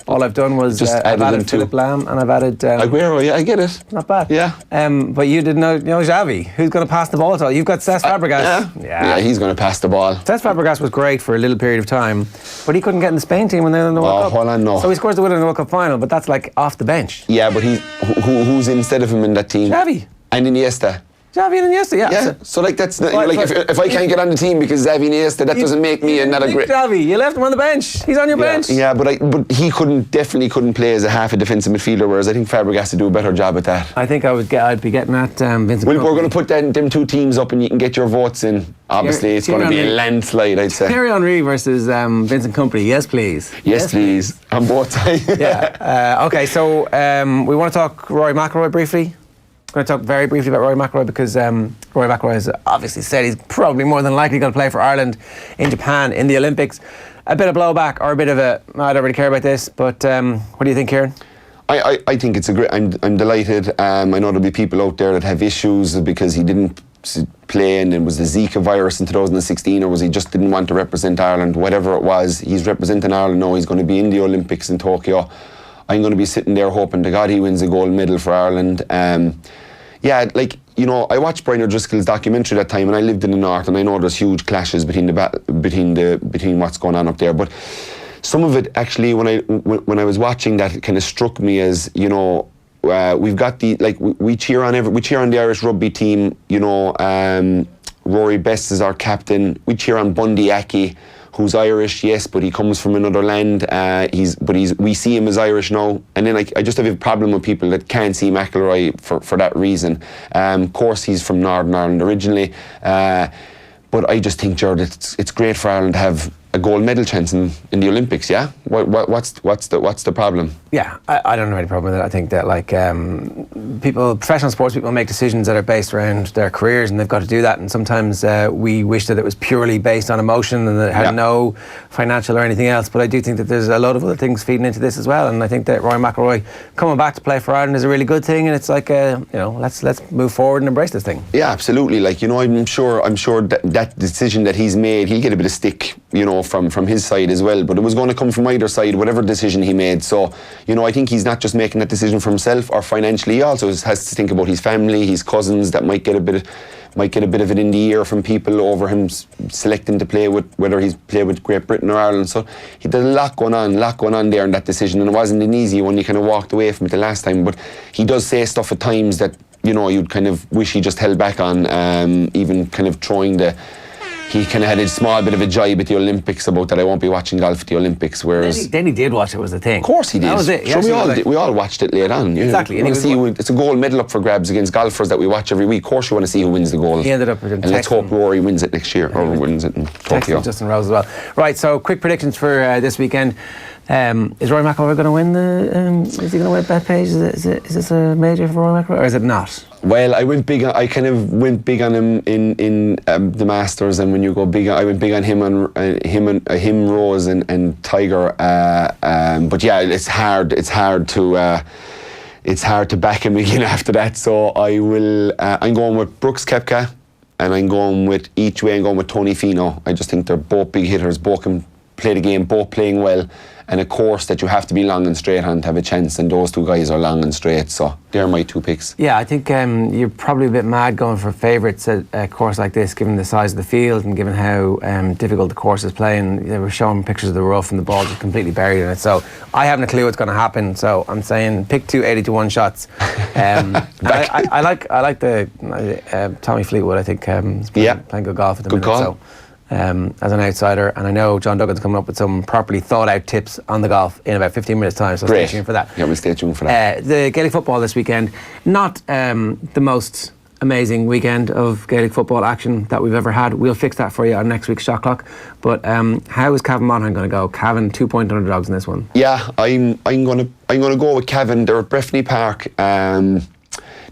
all I've done was I've added Philippe Lam, and I've added Aguero. Yeah, I get it. Not bad. Yeah. But you didn't know Xavi. Who's going to pass the ball to? You've got Cesc Fabregas. Yeah, he's going to pass the ball. Cesc Fabregas was great for a little period of time, but he couldn't get in the Spain team when they were in the World Cup. Hold on, no. So he scores the winner in the World Cup final, but that's like off the bench. Yeah, but who's instead of him in that team? Xavi. And Iniesta. Xavi and Iniesta, Yeah, so like that's not, like if I can't get on the team because Xavi and Iniesta, that doesn't make me another great. Xavi, you left him on the bench. He's on your bench. Yeah, but he definitely couldn't play as a half a defensive midfielder. Whereas I think Fabregas has to do a better job at that. I think I'd be getting at Vincent. We're going to put them two teams up, and you can get your votes in. Obviously, it's going to be a landslide, I'd say. Thierry Henry versus Vincent Kompany. Yes, please. Yes, please. On both sides. Yeah. Okay, so we want to talk Rory McIlroy briefly. I'm going to talk very briefly about Rory McIlroy because Rory McIlroy has obviously said he's probably more than likely going to play for Ireland in Japan in the Olympics. A bit of blowback or a bit of I don't really care about this, but what do you think, Kieran? I think it's a great. I'm delighted. I know there'll be people out there that have issues because he didn't play and it was the Zika virus in 2016, or was he just didn't want to represent Ireland? Whatever it was, he's representing Ireland now. He's going to be in the Olympics in Tokyo. I'm going to be sitting there hoping to God he wins a gold medal for Ireland. Yeah, like, you know, I watched Brian O'Driscoll's documentary that time, and I lived in the north, and I know there's huge clashes between what's going on up there. But some of it actually, when I was watching that, it kind of struck me as, you know, we've got we cheer on the Irish rugby team. You know, Rory Best is our captain. We cheer on Bundy Aki, who's Irish, yes, but he comes from another land. We see him as Irish now. And then I just have a problem with people that can't see McIlroy for that reason. Of course, he's from Northern Ireland originally, but I just think, Gerard, it's great for Ireland to have a gold medal chance in the Olympics. Yeah, what's the problem? Yeah, I don't have any problem with it. I think that professional sports people make decisions that are based around their careers, and they've got to do that. And sometimes we wish that it was purely based on emotion and that it had no financial or anything else. But I do think that there's a lot of other things feeding into this as well. And I think that Rory McIlroy coming back to play for Ireland is a really good thing. And it's like, let's move forward and embrace this thing. Yeah, absolutely. Like, you know, I'm sure that decision that he's made, he'll get a bit of stick, you know, from his side as well, but it was going to come from either side, whatever decision he made. So, you know, I think he's not just making that decision for himself or financially. He also has to think about his family, his cousins that might get a bit of it in the ear from people over him selecting to play with, whether he's played with Great Britain or Ireland. So there's a lot going on there in that decision, and it wasn't an easy one. He kind of walked away from it the last time, but he does say stuff at times that, you know, you'd kind of wish he just held back on, even kind of he kind of had a small bit of a jibe at the Olympics about that I won't be watching golf at the Olympics, whereas... Then he did watch it, was the thing. Of course he did. That was it. Sure, we all watched it late on. Exactly. And it's a gold medal up for grabs against golfers that we watch every week. Of course you want to see who wins the gold. He ended up with him. And let's hope Rory wins it next year, or wins it in Tokyo. Justin Rose as well. Right, so quick predictions for this weekend. Is Rory McIlroy going to win is he going to win Bethpage? Is this a major for Rory McIlroy, or is it not? Well, I kind of went big on him in the Masters, and when you go big, I went big on him Rose and Tiger. But yeah, it's hard to back him again after that. So I'm going with Brooks Koepka, and I'm going with each way. I'm going with Tony Finau. I just think they're both big hitters. Both can play the game, both playing well. And a course that you have to be long and straight on to have a chance, and those two guys are long and straight, so they're my two picks. Yeah, I think you're probably a bit mad going for favourites at a course like this, given the size of the field and given how difficult the course is playing. They were showing pictures of the rough and the balls are completely buried in it, so I haven't a clue what's going to happen, so I'm saying pick two 80-1 shots. I like the Tommy Fleetwood. I think he's playing good golf at the minute. Call. So as an outsider, and I know John Duggan's coming up with some properly thought out tips on the golf in about 15 minutes time, so Great. Stay tuned for that. Yeah, we'll stay tuned for that. The Gaelic football this weekend, not the most amazing weekend of Gaelic football action that we've ever had. We'll fix that for you on next week's Shot Clock, but how is Cavan Monaghan going to go? Cavan 2-point underdogs in this one. Yeah, I'm going to go with Cavan. They're at Breffni Park.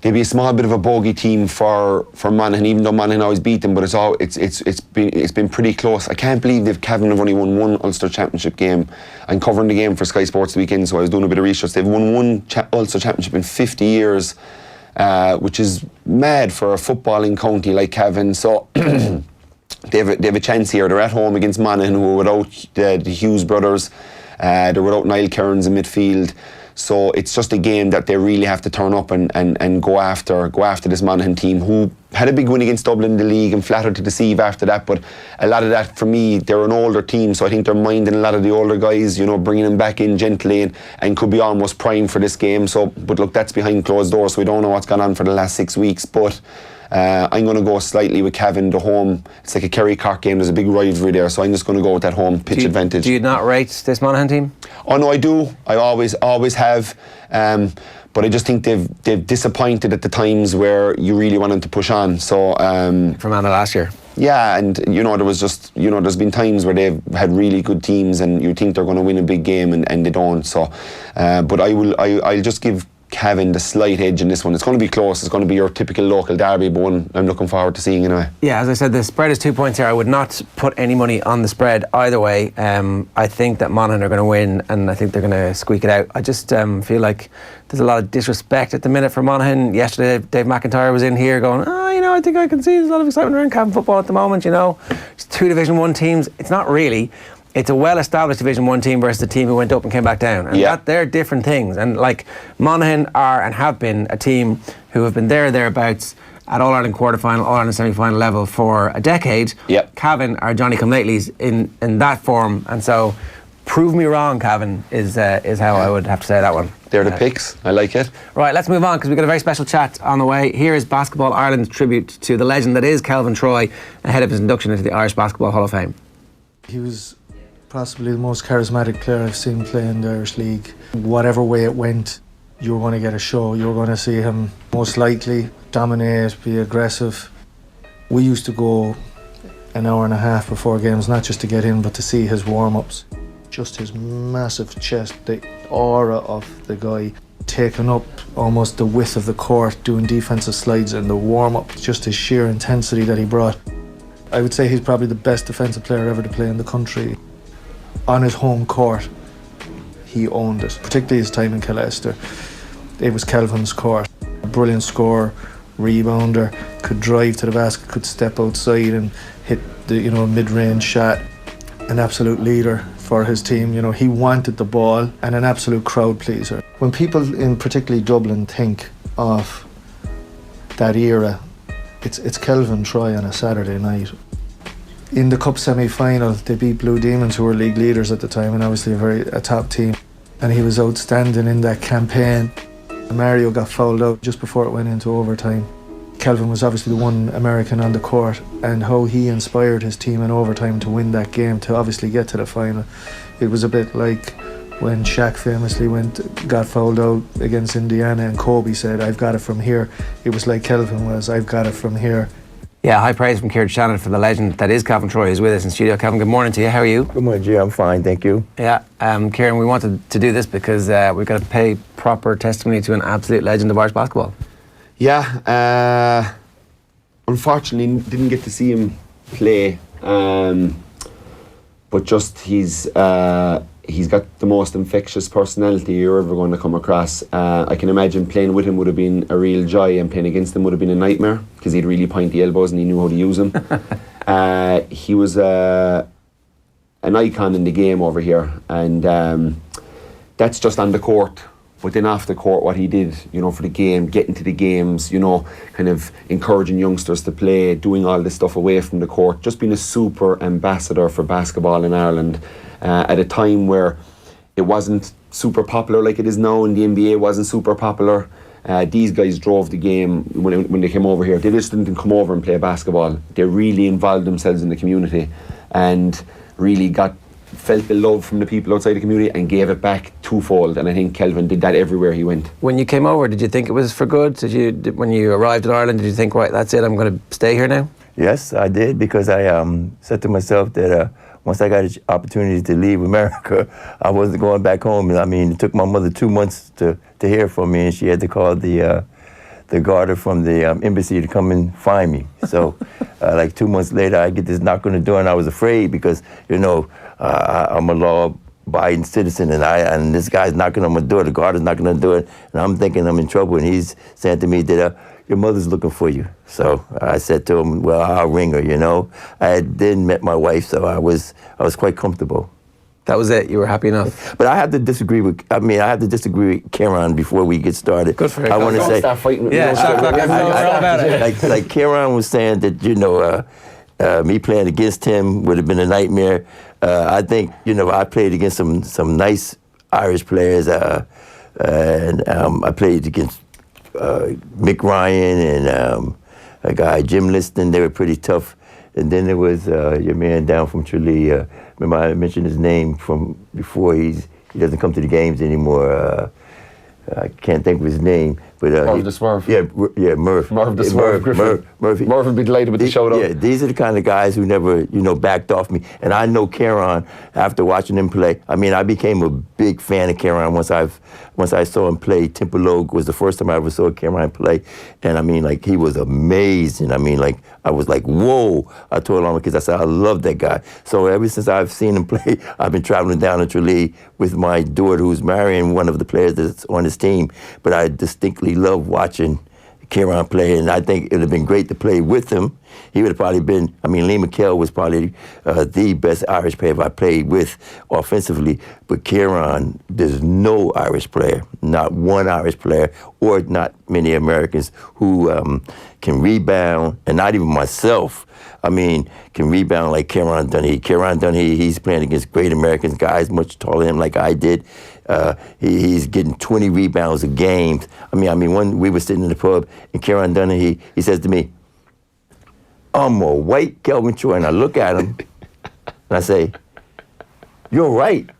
They'll be a small bit of a bogey team for Monaghan, even though Monaghan always beat them. But it's been pretty close. I can't believe Cavan have only won one Ulster Championship game. I'm covering the game for Sky Sports the weekend, so I was doing a bit of research. They've won one Ulster Championship in 50 years, which is mad for a footballing county like Cavan. So they have a chance here. They're at home against Monaghan, who are without the Hughes brothers. They're without Niall Kearns in midfield. So it's just a game that they really have to turn up and go after this Monaghan team, who had a big win against Dublin in the league and flattered to deceive after that. But a lot of that, for me, they're an older team, so I think they're minding a lot of the older guys, bringing them back in gently and could be almost primed for this game. So, but look, that's behind closed doors, so we don't know what's gone on for the last 6 weeks. But I'm going to go slightly with Cavan, the home. It's like a Kerry-Cork game. There's a big rivalry there, so I'm just going to go with that home pitch advantage. Do you not rate this Monaghan team? Oh no, I do. I always have. But I just think they've disappointed at the times where you really want them to push on. So from Anna last year. Yeah, and there was just there's been times where they've had really good teams, and you think they're going to win a big game, and they don't. So, but I'll just give Cavan the slight edge in this one. It's going to be close. It's going to be your typical local derby, but one I'm looking forward to seeing anyway. Yeah, as I said, the spread is 2 points here. I would not put any money on the spread either way. I think that Monaghan are going to win, and I think they're going to squeak it out. I just feel like there's a lot of disrespect at the minute for Monaghan. Yesterday, Dave McIntyre was in here going, I think I can see there's a lot of excitement around Cavan football at the moment. It's 2 Division 1 teams. It's not really. It's a well-established Division 1 team versus the team who went up and came back down. And they're different things. And like Monaghan are and have been a team who have been thereabouts at All-Ireland quarter-final, All-Ireland semi-final level for a decade. Cavan are Johnny-come-latelys in that form. And so prove me wrong, Cavan, is how I would have to say that one. They're the picks. I like it. Right, let's move on because we've got a very special chat on the way. Here is Basketball Ireland's tribute to the legend that is Kelvin Troy ahead of his induction into the Irish Basketball Hall of Fame. He was possibly the most charismatic player I've seen play in the Irish League. Whatever way it went, you were going to get a show. You were going to see him most likely dominate, be aggressive. We used to go an hour and a half before games, not just to get in, but to see his warm-ups. Just his massive chest, the aura of the guy, taking up almost the width of the court, doing defensive slides in the warm-up, just his sheer intensity that he brought. I would say he's probably the best defensive player ever to play in the country. On his home court, he owned it, particularly his time in Leicester. It was Kelvin's court. A brilliant scorer, rebounder, could drive to the basket, could step outside and hit the mid-range shot. An absolute leader for his team. He wanted the ball and an absolute crowd pleaser. When people in particularly Dublin think of that era, it's Kelvin Troy on a Saturday night. In the Cup semi-final, they beat Blue Demons, who were league leaders at the time, and obviously a top team. And he was outstanding in that campaign. Mario got fouled out just before it went into overtime. Kelvin was obviously the one American on the court, and how he inspired his team in overtime to win that game, to obviously get to the final. It was a bit like when Shaq famously got fouled out against Indiana, and Kobe said, "I've got it from here." It was like Kelvin was, "I've got it from here." Yeah, high praise from Kieran Shannon for the legend that is Kelvin Troy, who's with us in studio. Kelvin, good morning to you. How are you? Good morning, G. I'm fine, thank you. Yeah, Kieran, we wanted to do this because we've got to pay proper testimony to an absolute legend of Irish basketball. Yeah, unfortunately didn't get to see him play, but just he's got the most infectious personality you're ever going to come across. I can imagine playing with him would have been a real joy, and playing against him would have been a nightmare because he'd really pointy elbows and he knew how to use them. He was an icon in the game over here, and that's just on the court. But then off the court, what he did, for the game, getting to the games, kind of encouraging youngsters to play, doing all this stuff away from the court, just being a super ambassador for basketball in Ireland at a time where it wasn't super popular like it is now, and the NBA wasn't super popular. These guys drove the game when they came over here. They just didn't come over and play basketball. They really involved themselves in the community and really felt the love from the people outside the community and gave it back twofold, and I think Kelvin did that everywhere he went. When you came over, did you think it was for good? When you arrived in Ireland, did you think, right, that's it, I'm going to stay here now? Yes, I did, because I said to myself that once I got an opportunity to leave America, I wasn't going back home. I mean, it took my mother 2 months to hear from me, and she had to call the guarder from the embassy to come and find me. So like 2 months later, I get this knock on the door, and I was afraid because, I'm a law-abiding citizen, and this guy's knocking on my door, the guard is knocking on the door, and I'm thinking I'm in trouble, and he's saying to me that your mother's looking for you. So I said to him, well, I'll ring her, I had then met my wife, so I was quite comfortable. That was it. You were happy enough. But I have to disagree with Kieran before we get started. Good for you. I want to say, start fighting. Yeah, stop about it. Like Kieran was saying that me playing against him would have been a nightmare. I think I played against some nice Irish players, and I played against Mick Ryan a guy, Jim Liston. They were pretty tough. And then there was your man down from Tralee. Remember I mentioned his name from before. He doesn't come to the games anymore. I can't think of his name, but Merv the Swerve. Yeah, Murph. Merv the Swerve. Murphy. Merv would be delighted with the shout out. Yeah, these are the kind of guys who never, backed off me. And I know Kieran after watching him play. I mean, I became a big fan of Kieran once I saw him play. Templeogue was the first time I ever saw Kieran play, and I mean, like, he was amazing. I mean, like, I was like, whoa! I told all my kids, I said, I love that guy. So ever since I've seen him play, I've been traveling down to Tralee with my daughter, who's marrying one of the players that's on his team. But I distinctly love watching Kieran play, and I think it would have been great to play with him. He would have probably been, Lee McKell was probably the best Irish player I played with offensively, but Kieran, there's no Irish player, not one Irish player, or not many Americans who can rebound, and not even myself, can rebound like Kieran Donaghy. Kieran Donaghy, he's playing against great Americans, guys much taller than him like I did. He's getting 20 rebounds a game. When we were sitting in the pub, and Kieran Donaghy, he says to me, I'm a white Kelvin Troy, and I look at him, and I say, you're right,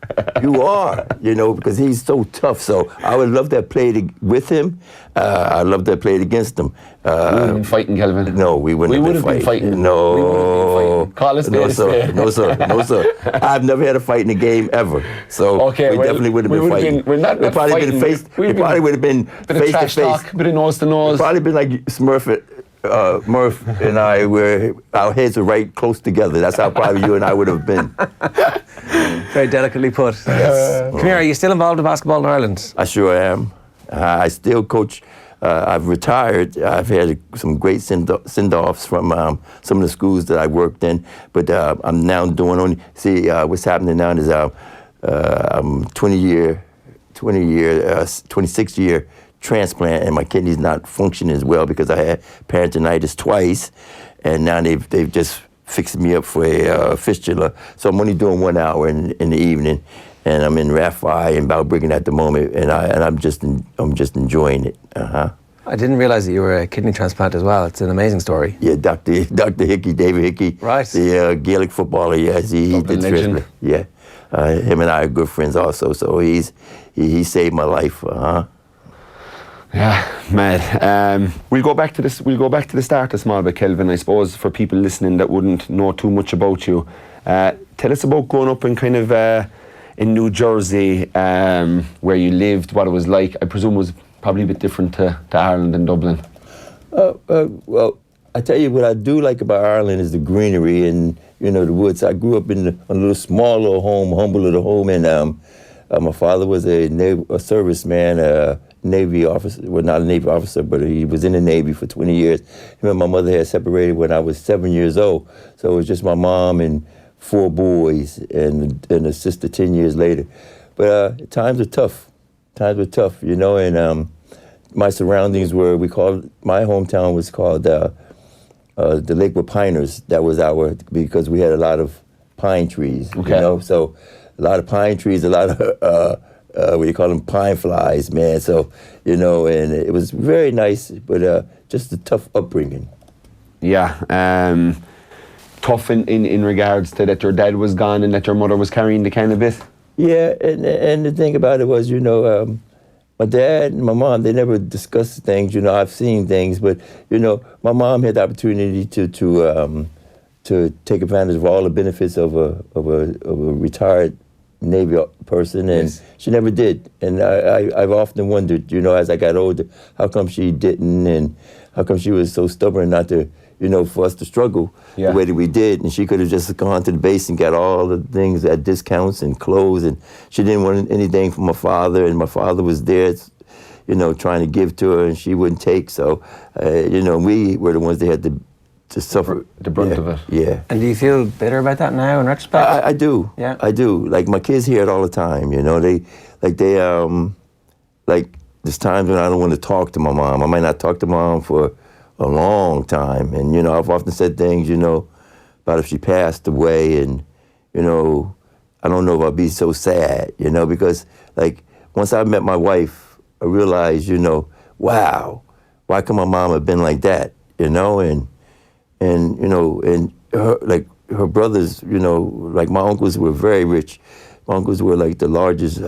you are, because he's so tough. So I would love to have played with him. I'd love to have played against him. We would have been fighting, Kelvin. No, we wouldn't have been fighting. No. We would have been fighting. Call us no, sir. No, sir. No, sir. I've never had a fight in a game ever. So okay, we definitely would have been fighting. We're not probably fighting. We probably would have been face to face. Bit of nose to nose. Probably been like Murph and I, where our heads are right close together. That's how probably you and I would have been. Very delicately put. Yes. Come here, are you still involved in basketball in Ireland? I sure am. I still coach. I've retired. I've had some great send-offs from some of the schools that I worked in, but I'm now doing only. See, what's happening now is I'm 26-year transplant, and my kidney's not functioning as well because I had peritonitis twice, and now they've just fixed me up for a fistula. So I'm only doing 1 hour in the evening, and I'm in Rafi and Balbriggan at the moment, and I'm just enjoying it. I didn't realize that you were a kidney transplant as well. It's an amazing story. Yeah, Dr. Hickey, David Hickey, right? The Gaelic footballer. Yes, he did legend. Yeah, him and I are good friends also. So he saved my life. Yeah, mad. We'll go back to this. We'll go back to the start a small bit, Kelvin. I suppose for people listening that wouldn't know too much about you, tell us about growing up in kind of in New Jersey, where you lived, what it was like. I presume it was probably a bit different to Ireland and Dublin. Well, I tell you what I do like about Ireland is the greenery and the woods. I grew up in a little small little home, humble little home, and my father was a serviceman. Navy officer, well, not a Navy officer, but he was in the Navy for 20 years. Him and my mother had separated when I was 7 years old, so it was just my mom and 4 boys and a sister 10 years later. But times were tough. And my surroundings were, my hometown was called the Lakewood Piners. That was because we had a lot of pine trees, so a lot of pine trees, a lot of, what do you call them, pine flies, man. So, and it was very nice, but just a tough upbringing. Yeah. Tough in regards to that your dad was gone and that your mother was carrying the can a bit? Yeah, and the thing about it was, my dad and my mom, they never discussed things. I've seen things, but, my mom had the opportunity to take advantage of all the benefits of a retired Navy person, and yes, she never did. And I've often wondered, as I got older, how come she didn't, and how come she was so stubborn not to, for us to struggle the way that we did. And she could have just gone to the base and got all the things at discounts and clothes, and she didn't want anything from my father, and my father was there, trying to give to her, and she wouldn't take. So, we were the ones that had to suffer the brunt of it. Yeah. And do you feel bitter about that now in retrospect? I do. Yeah. I do. Like, my kids hear it all the time, there's times when I don't want to talk to my mom. I might not talk to mom for a long time. And, I've often said things, about if she passed away, and, I don't know if I'd be so sad, because, once I met my wife, I realized, wow, why could my mom have been like that? you know, and you know, and her brothers, you know, like my uncles were very rich. My uncles were like the largest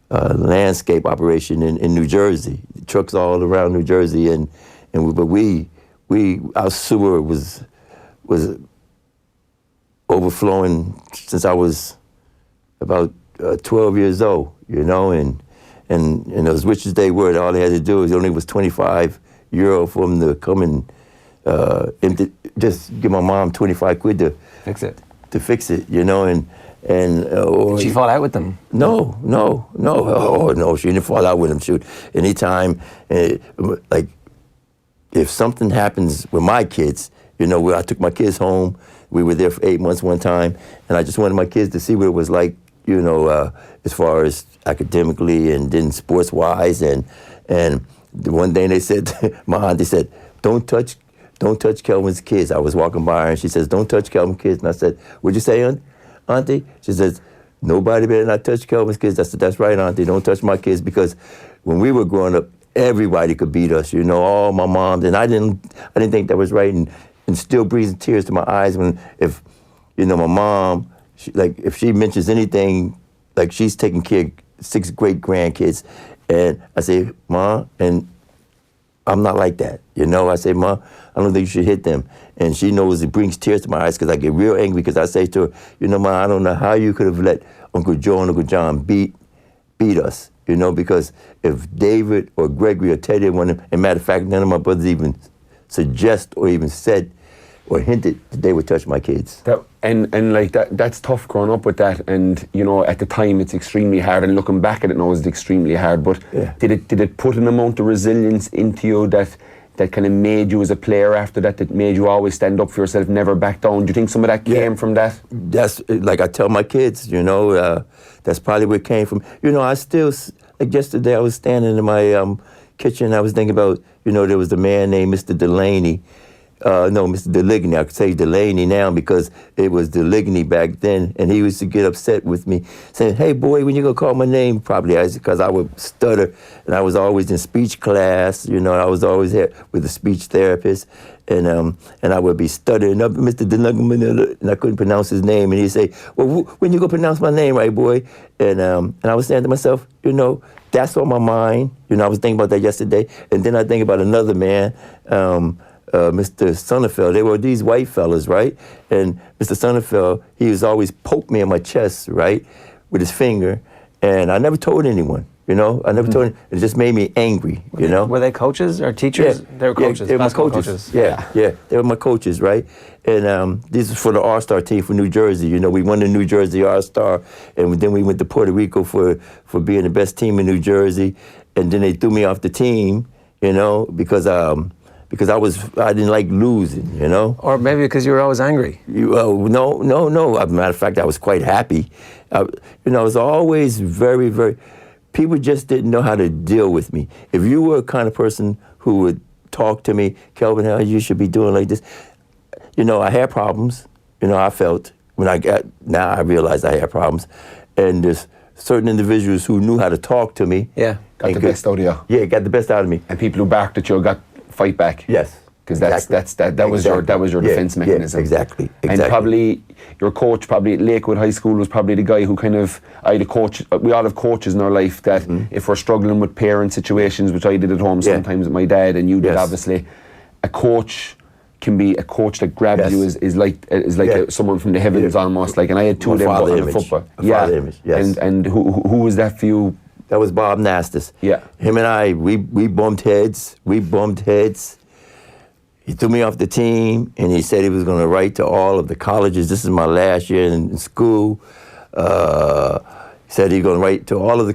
landscape operation in New Jersey. Trucks all around New Jersey, but our sewer was overflowing since I was about 12 years old, you know, and as rich as they were, all they had to do was, it only was €25 for them to come and just give my mom 25 quid to fix it, you know, and Did she fall out with them? No. Oh no, she didn't fall out with them. Shoot, anytime, like if something happens with my kids, you know, where I took my kids home, we were there for 8 months one time, and I just wanted my kids to see what it was like, you know, as far as academically and then sports-wise, and the one thing they said, my auntie said, don't touch Kelvin's kids. I was walking by her and she says, don't touch Kelvin's kids, and I said, what'd you say, Auntie? She says, nobody better not touch Kelvin's kids. I said, that's right, Auntie, don't touch my kids, because when we were growing up, everybody could beat us, you know, all my moms, and I didn't think that was right, and still brings tears to my eyes if you know, my mom, if she mentions anything, like she's taking care of 6 great grandkids, and I say, Ma, and I'm not like that, you know. I say, Ma, I don't think you should hit them, and she knows it brings tears to my eyes because I get real angry because I say to her, you know, Ma, I don't know how you could have let Uncle Joe and Uncle John beat us, you know, because if David or Gregory or Teddy, and matter of fact, none of my brothers even suggest or even said or hinted that they would touch my kids. That's tough growing up with that, and you know, at the time it's extremely hard, and looking back at it now it's extremely hard, but yeah. Did it put an amount of resilience into you that kind of made you as a player after that made you always stand up for yourself, never back down? Do you think some of that came from that? That's, like I tell my kids, you know, that's probably where it came from. You know, I still, like yesterday I was standing in my kitchen, I was thinking about, you know, there was a man named Mr. Delaney. Mr. Deligny. I could say Delaney now because it was Deligny back then, and he used to get upset with me, saying, "Hey boy, when you gonna call my name?" Probably because I would stutter, and I was always in speech class. You know, I was always here with a speech therapist, and I would be stuttering up, Mr. Deligny, and I couldn't pronounce his name, and he'd say, "Well, when you gonna pronounce my name, right, boy?" And I was saying to myself, you know, that's on my mind. You know, I was thinking about that yesterday, and then I think about another man. Mr. Sonnenfeld, they were these white fellas, right? And Mr. Sonnenfeld, he was always poke me in my chest, right, with his finger, and I never told anyone, you know? I never told anyone. It just made me angry, you know? Were they coaches or teachers? Yeah. They were coaches, they were my basketball coaches. Yeah, they were my coaches, right? And this is for the All-Star team for New Jersey. You know, we won the New Jersey All-Star, and then we went to Puerto Rico for being the best team in New Jersey, and then they threw me off the team, you know, because I didn't like losing, you know? Or maybe because you were always angry. No. As a matter of fact, I was quite happy. I was always very, very, people just didn't know how to deal with me. If you were a kind of person who would talk to me, Kelvin, how you should be doing like this, you know, I had problems. You know, I felt, now I realize I had problems. And there's certain individuals who knew how to talk to me. Yeah. Got the best out of you. Yeah, got the best out of me. And people who barked at you got fight back. Yes, because that was your defense mechanism. Yeah, exactly. And probably your coach, probably at Lakewood High School, was probably the guy who kind of, we all have coaches in our life that if we're struggling with parent situations, which I did at home sometimes with my dad, and you did obviously, a coach can be a coach that grabs you is like someone from the heavens almost, like, and I had two of them on the football. Father image, yes. And who was that for you? That was Bob Nastis. Yeah. Him and I, we bumped heads. He threw me off the team, and he said he was going to write to all of the colleges. This is my last year in school. He said he was going to write to all of the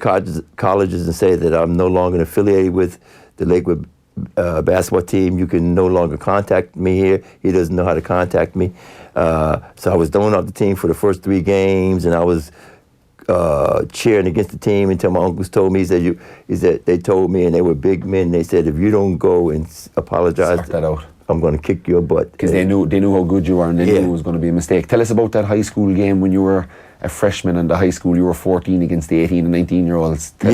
colleges and say that I'm no longer affiliated with the Lakewood basketball team. You can no longer contact me here. He doesn't know how to contact me. So I was thrown off the team for the first 3 games, and I was cheering against the team until my uncles told me, he said they told me, and they were big men, they said, if you don't go and apologize, I'm going to kick your butt. Because they knew how good you were, and they knew it was going to be a mistake. Tell us about that high school game when you were a freshman in the high school. You were 14 against the 18 and 19-year-olds. Tell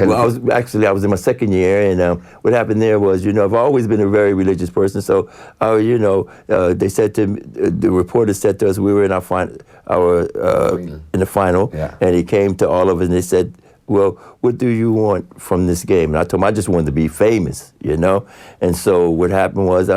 Well, I was in my second year, and what happened there was, I've always been a very religious person. So, they said to me, the reporter said to us, we were in in the final, and he came to all of us and they said, well, what do you want from this game? And I told him I just wanted to be famous, And so what happened was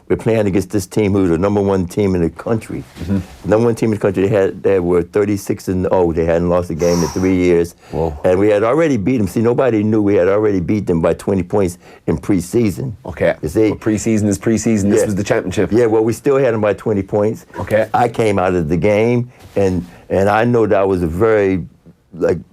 we're playing against this team who was the number one team in the country. The number one team in the country, they were 36-0. They hadn't lost a game in 3 years. Whoa. And we had already beat them. See, nobody knew we had already beat them by 20 points in preseason. Okay. You see? Well, preseason is preseason. This was the championship. Yeah, well, we still had them by 20 points. Okay. I came out of the game, and I know that was a very,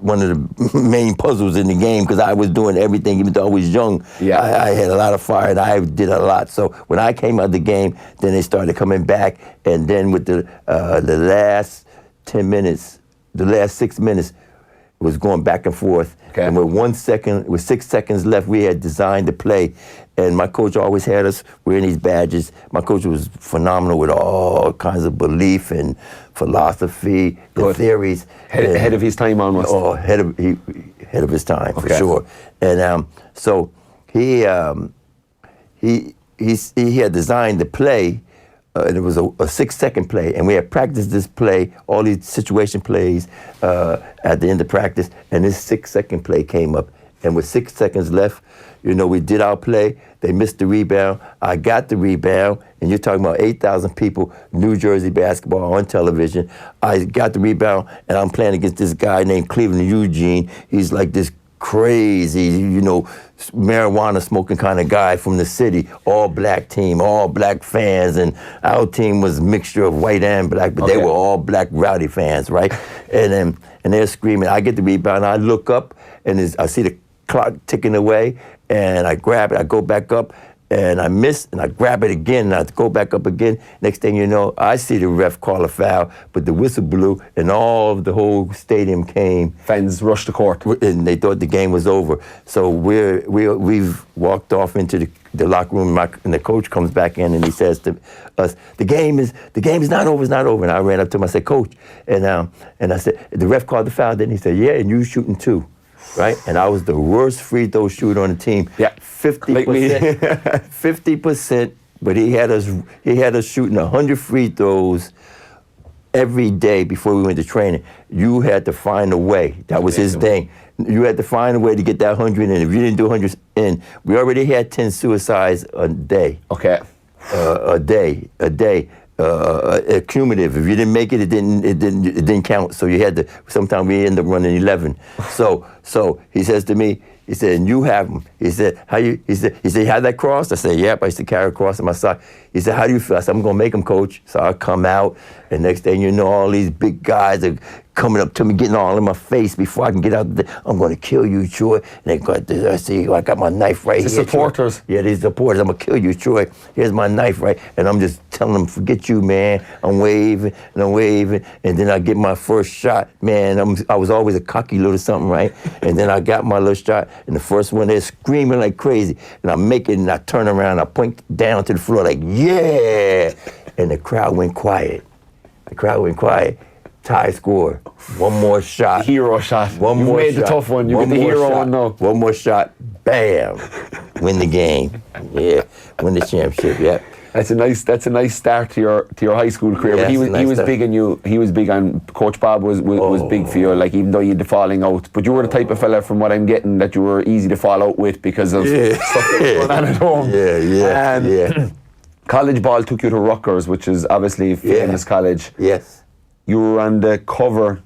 one of the main puzzles in the game, because I was doing everything, even though I was young. Yeah. I had a lot of fire, and I did a lot. So when I came out of the game, then they started coming back, and then with the last 10 minutes, the last 6 minutes, it was going back and forth. Okay. And with 6 seconds left, we had designed the play. And my coach always had us wearing these badges. My coach was phenomenal with all kinds of belief and philosophy, and theories. Ahead of his time, almost. Oh, ahead of his time, for sure. And so he had designed the play, and it was a 6-second play, and we had practiced this play, all these situation plays at the end of practice, and this 6-second play came up. And with 6 seconds left, we did our play. They missed the rebound. I got the rebound, and you're talking about 8,000 people, New Jersey basketball on television. I got the rebound, and I'm playing against this guy named Cleveland Eugene. He's like this crazy, marijuana smoking kind of guy from the city. All black team, all black fans, and our team was a mixture of white and black, but they were all black rowdy fans, right? And they're screaming. I get the rebound. I look up, and I see the clock ticking away, and I grab it, I go back up, and I miss, and I grab it again, and I go back up again. Next thing you know, I see the ref call a foul, but the whistle blew, and the whole stadium came. Fans rushed the court. And they thought the game was over. So we've walked off into the locker room, and the coach comes back in, and he says to us, the game is not over, it's not over. And I ran up to him, I said, Coach, and I said, the ref called the foul, then he said, yeah, and you shooting too. Right, and I was the worst free throw shooter on the team. Yeah, 50%, 50%. But he had us shooting 100 free throws every day before we went to training. You had to find a way. That was his thing. You had to find a way to get that 100 in. If you didn't do 100 in, we already had 10 suicides a day. Okay, a day. Cumulative. If you didn't make it, it didn't count. So you had to. Sometimes we end up running 11. So he says to me, he said, and you have them. He said, He said, you had that cross? I said, yep. I used to carry a cross in my sock. He said, how do you feel? I said, I'm gonna make them, Coach. So I come out, and next thing you know, all these big guys are coming up to me, getting all in my face before I can get out there. I'm gonna kill you, Troy. And they got this. I see, I got my knife right here. The supporters. Troy. Yeah, these supporters. I'm gonna kill you, Troy. Here's my knife, right? And I'm just telling them, forget you, man. I'm waving, and then I get my first shot. Man, I was always a cocky little something, right? And then I got my little shot, and the first one, they're screaming like crazy. And I make it, and I turn around, I point down to the floor like, yeah! And the crowd went quiet. Tie score. One more shot. Hero shot. One more made shot. the tough one. You get the hero one now. One more shot. Bam. Win the game. Yeah. Win the championship. Yeah. That's a nice start to your high school career. Yeah, but he was big on you. He was big on Coach Bob was big for you. Like, even though you had the falling out, but you were the type of fella, from what I'm getting, that you were easy to fall out with because of stuff that was going on at home. Yeah. College ball took you to Rutgers, which is obviously a famous college. Yes. You were on the cover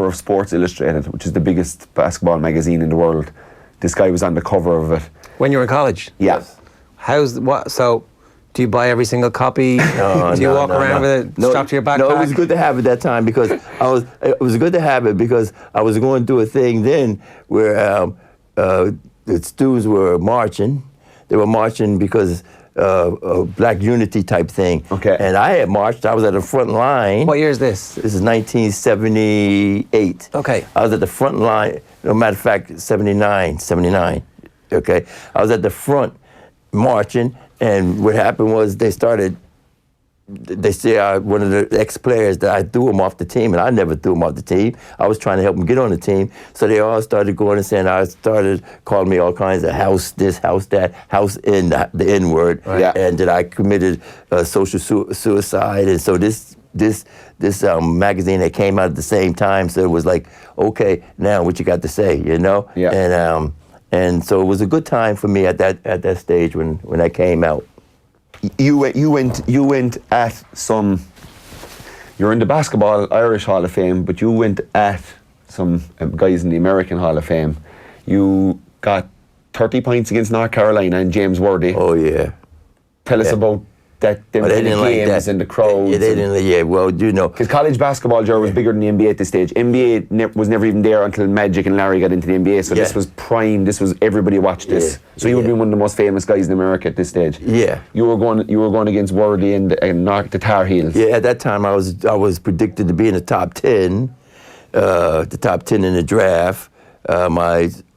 of Sports Illustrated, which is the biggest basketball magazine in the world. This guy was on the cover of it. When you were in college? Yeah. So, do you buy every single copy? Do you walk around with it strapped to your backpack? No, it was good to have it that time because it was good to have it because I was going through a thing then where the students were marching. They were marching because Black Unity type thing. Okay. And I had marched. I was at the front line. What year is this? This is 1978. Okay. I was at the front line. No matter of fact, 79. Okay. I was at the front, marching, and what happened was they said one of the ex-players that I threw him off the team, and I never threw him off the team. I was trying to help him get on the team, so they all started going and saying I started calling me all kinds of house this, house that, house in the N word, and that I committed social suicide, and so this magazine that came out at the same time, so it was like, okay, now what you got to say, you know? Yeah. And so it was a good time for me at that stage when that came out. You went at some. You're in the Basketball Irish Hall of Fame, but you went at some guys in the American Hall of Fame. You got 30 points against North Carolina and James Worthy. Oh yeah. Tell us about that. Them they didn't like games that. And the crowds. Yeah, they didn't. Yeah, well, you know, because college basketball, Ger, was bigger than the NBA at this stage. NBA was never even there until Magic and Larry got into the NBA. So this was prime. This was everybody watched this. So you would be one of the most famous guys in America at this stage. Yeah. You were going against Worthy and the Tar Heels. Yeah, at that time I was predicted to be in the top 10, the top 10 in the draft.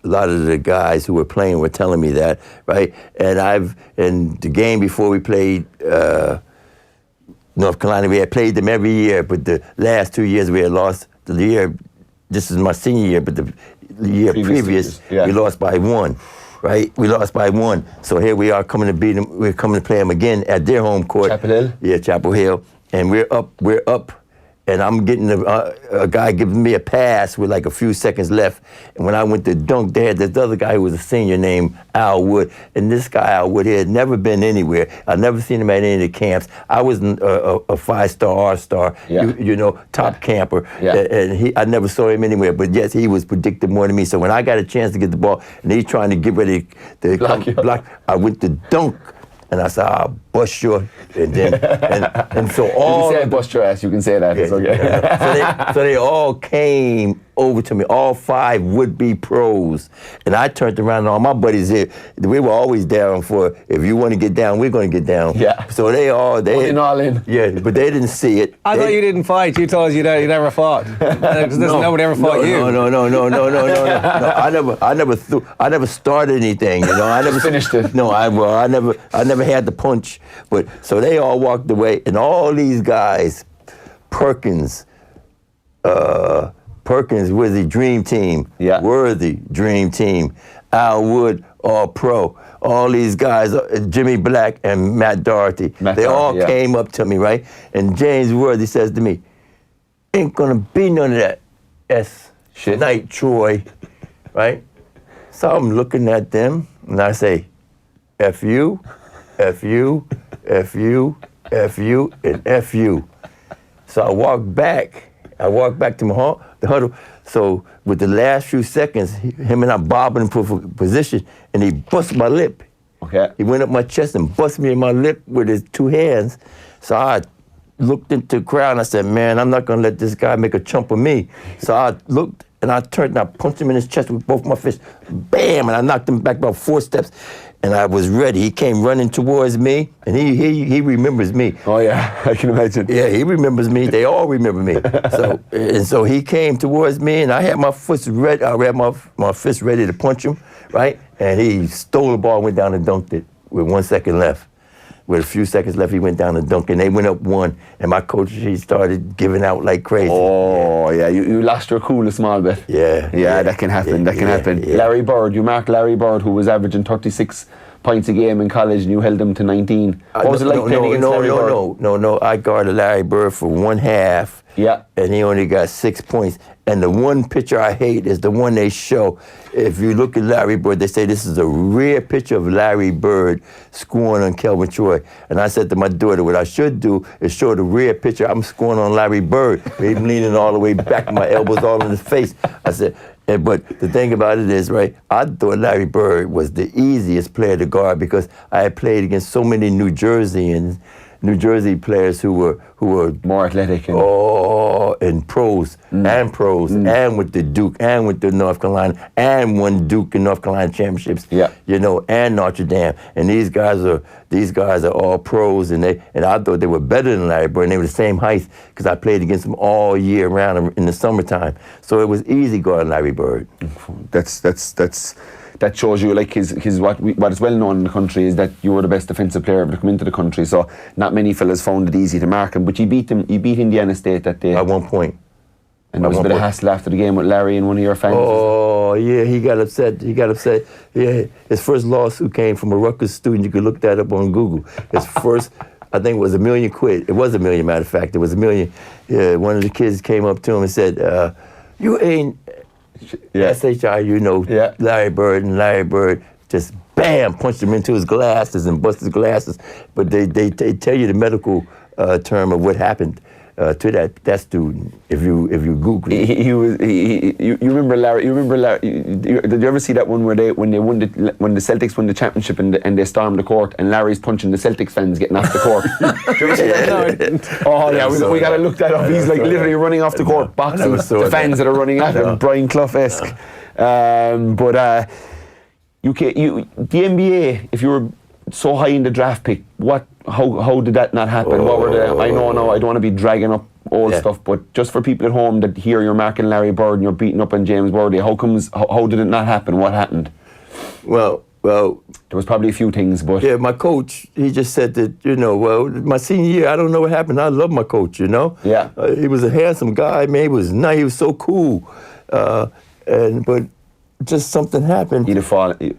A lot of the guys who were playing were telling me that, right? And in the game before we played North Carolina, we had played them every year, but the last 2 years we had lost. This is my senior year, but the year previous we lost by 1, right? We lost by 1. So here we are coming to beat them. We're coming to play them again at their home court. Chapel Hill? Yeah, Chapel Hill. And we're up. And I'm getting a guy giving me a pass with like a few seconds left. And when I went to dunk, they had this other guy who was a senior named Al Wood. And this guy, Al Wood, he had never been anywhere. I'd never seen him at any of the camps. I was a 5-star, R-star, you know, top camper. Yeah. And I never saw him anywhere. But yes, he was predicted more than me. So when I got a chance to get the ball, and he's trying to get ready to block, I went to dunk. And I said, I'll bust your, and then, and so all. You can say bust your ass, you can say that, it's okay. So they all came over to me, all 5 would-be pros. And I turned around and all my buddies here, we were always down for, if you want to get down, we're going to get down. Yeah. So they all in. Yeah, but they didn't see it. I thought you didn't fight. You told us you never fought. Because nobody ever fought you. No. I never started anything, you know. I never finished it. No, I never had the punch. But so they all walked away, and all these guys, Perkins was the dream team. Yeah. Worthy, dream team. Al Wood, all pro. All these guys, Jimmy Black and Matt Doherty, they all came up to me, right? And James Worthy says to me, ain't gonna be none of that shit night, Troy, right? So I'm looking at them, and I say, F you, F you, F you, F you, and F you. So I walked back to the huddle. So with the last few seconds, him and I bobbing for position, and he busted my lip. Okay. He went up my chest and busted me in my lip with his 2 hands. So I looked into the crowd and I said, man, I'm not gonna let this guy make a chump of me. So I looked and I turned and I punched him in his chest with both my fists. Bam! And I knocked him back about 4 steps. And I was ready. He came running towards me, and he remembers me. Oh yeah, I can imagine. Yeah, he remembers me. They all remember me. So he came towards me, and I had my fists ready. I had my fist ready to punch him, right? And he stole the ball, went down and dunked it with 1 second left. With a few seconds left, he went down and dunked, and they went up 1. And my coach, he started giving out like crazy. Oh yeah, you lost your cool a small bit. Yeah, that can happen. That can happen. Yeah. Larry Bird, you marked Larry Bird, who was averaging 36 points a game in college, and you held him to 19. What was it like playing against Larry Bird? No. I guarded Larry Bird for 1 half. Yeah. And he only got 6 points. And the one picture I hate is the one they show. If you look at Larry Bird, they say this is a rare picture of Larry Bird scoring on Kelvin Troy. And I said to my daughter, what I should do is show the rare picture I'm scoring on Larry Bird. Him leaning all the way back, my elbows all in his face. I said, but the thing about it is, right, I thought Larry Bird was the easiest player to guard because I had played against so many New Jersey players who were more athletic and pros and with the Duke and with the North Carolina and won Duke and North Carolina championships. Yeah. You know, and Notre Dame. And these guys are all pros, and I thought they were better than Larry Bird, and they were the same height because I played against them all year round in the summertime. So it was easy guarding Larry Bird. that shows you, like, his what is well known in the country is that you were the best defensive player ever to come into the country. So not many fellas found it easy to mark him. But you beat Indiana State that day at one point. And there was a bit of hassle after the game with Larry and one of your fans. Oh, yeah, he got upset. Yeah, his first lawsuit came from a Rutgers student. You could look that up on Google. His first, I think it was $1 million quid. It was $1 million, matter of fact. It was $1 million. Yeah, one of the kids came up to him and said, you ain't SHI, Larry Bird. And Larry Bird just, bam, punched him into his glasses and busted his glasses. But they tell you the medical term of what happened to that student. If you Google it. You remember Larry? Did you ever see that one when the Celtics won the championship and they stormed the court and Larry's punching the Celtics fans getting off the court? Did you ever see that? No. Oh yeah, we gotta look that up. He's like literally running off the court, boxing the fans that are running at him, Brian Clough-esque. The NBA, if you were so high in the draft pick, how did that not happen? What were I know I don't want to be dragging up old stuff, but just for people at home that hear you're marking Larry Bird and you're beating up on James Worthy, how did it not happen? What happened? Well, there was probably a few things, but yeah, my coach, he just said that, my senior year, I don't know what happened. I love my coach, Yeah. He was a handsome guy, man. He was nice. He was so cool, but just something happened. He'd have fallen. It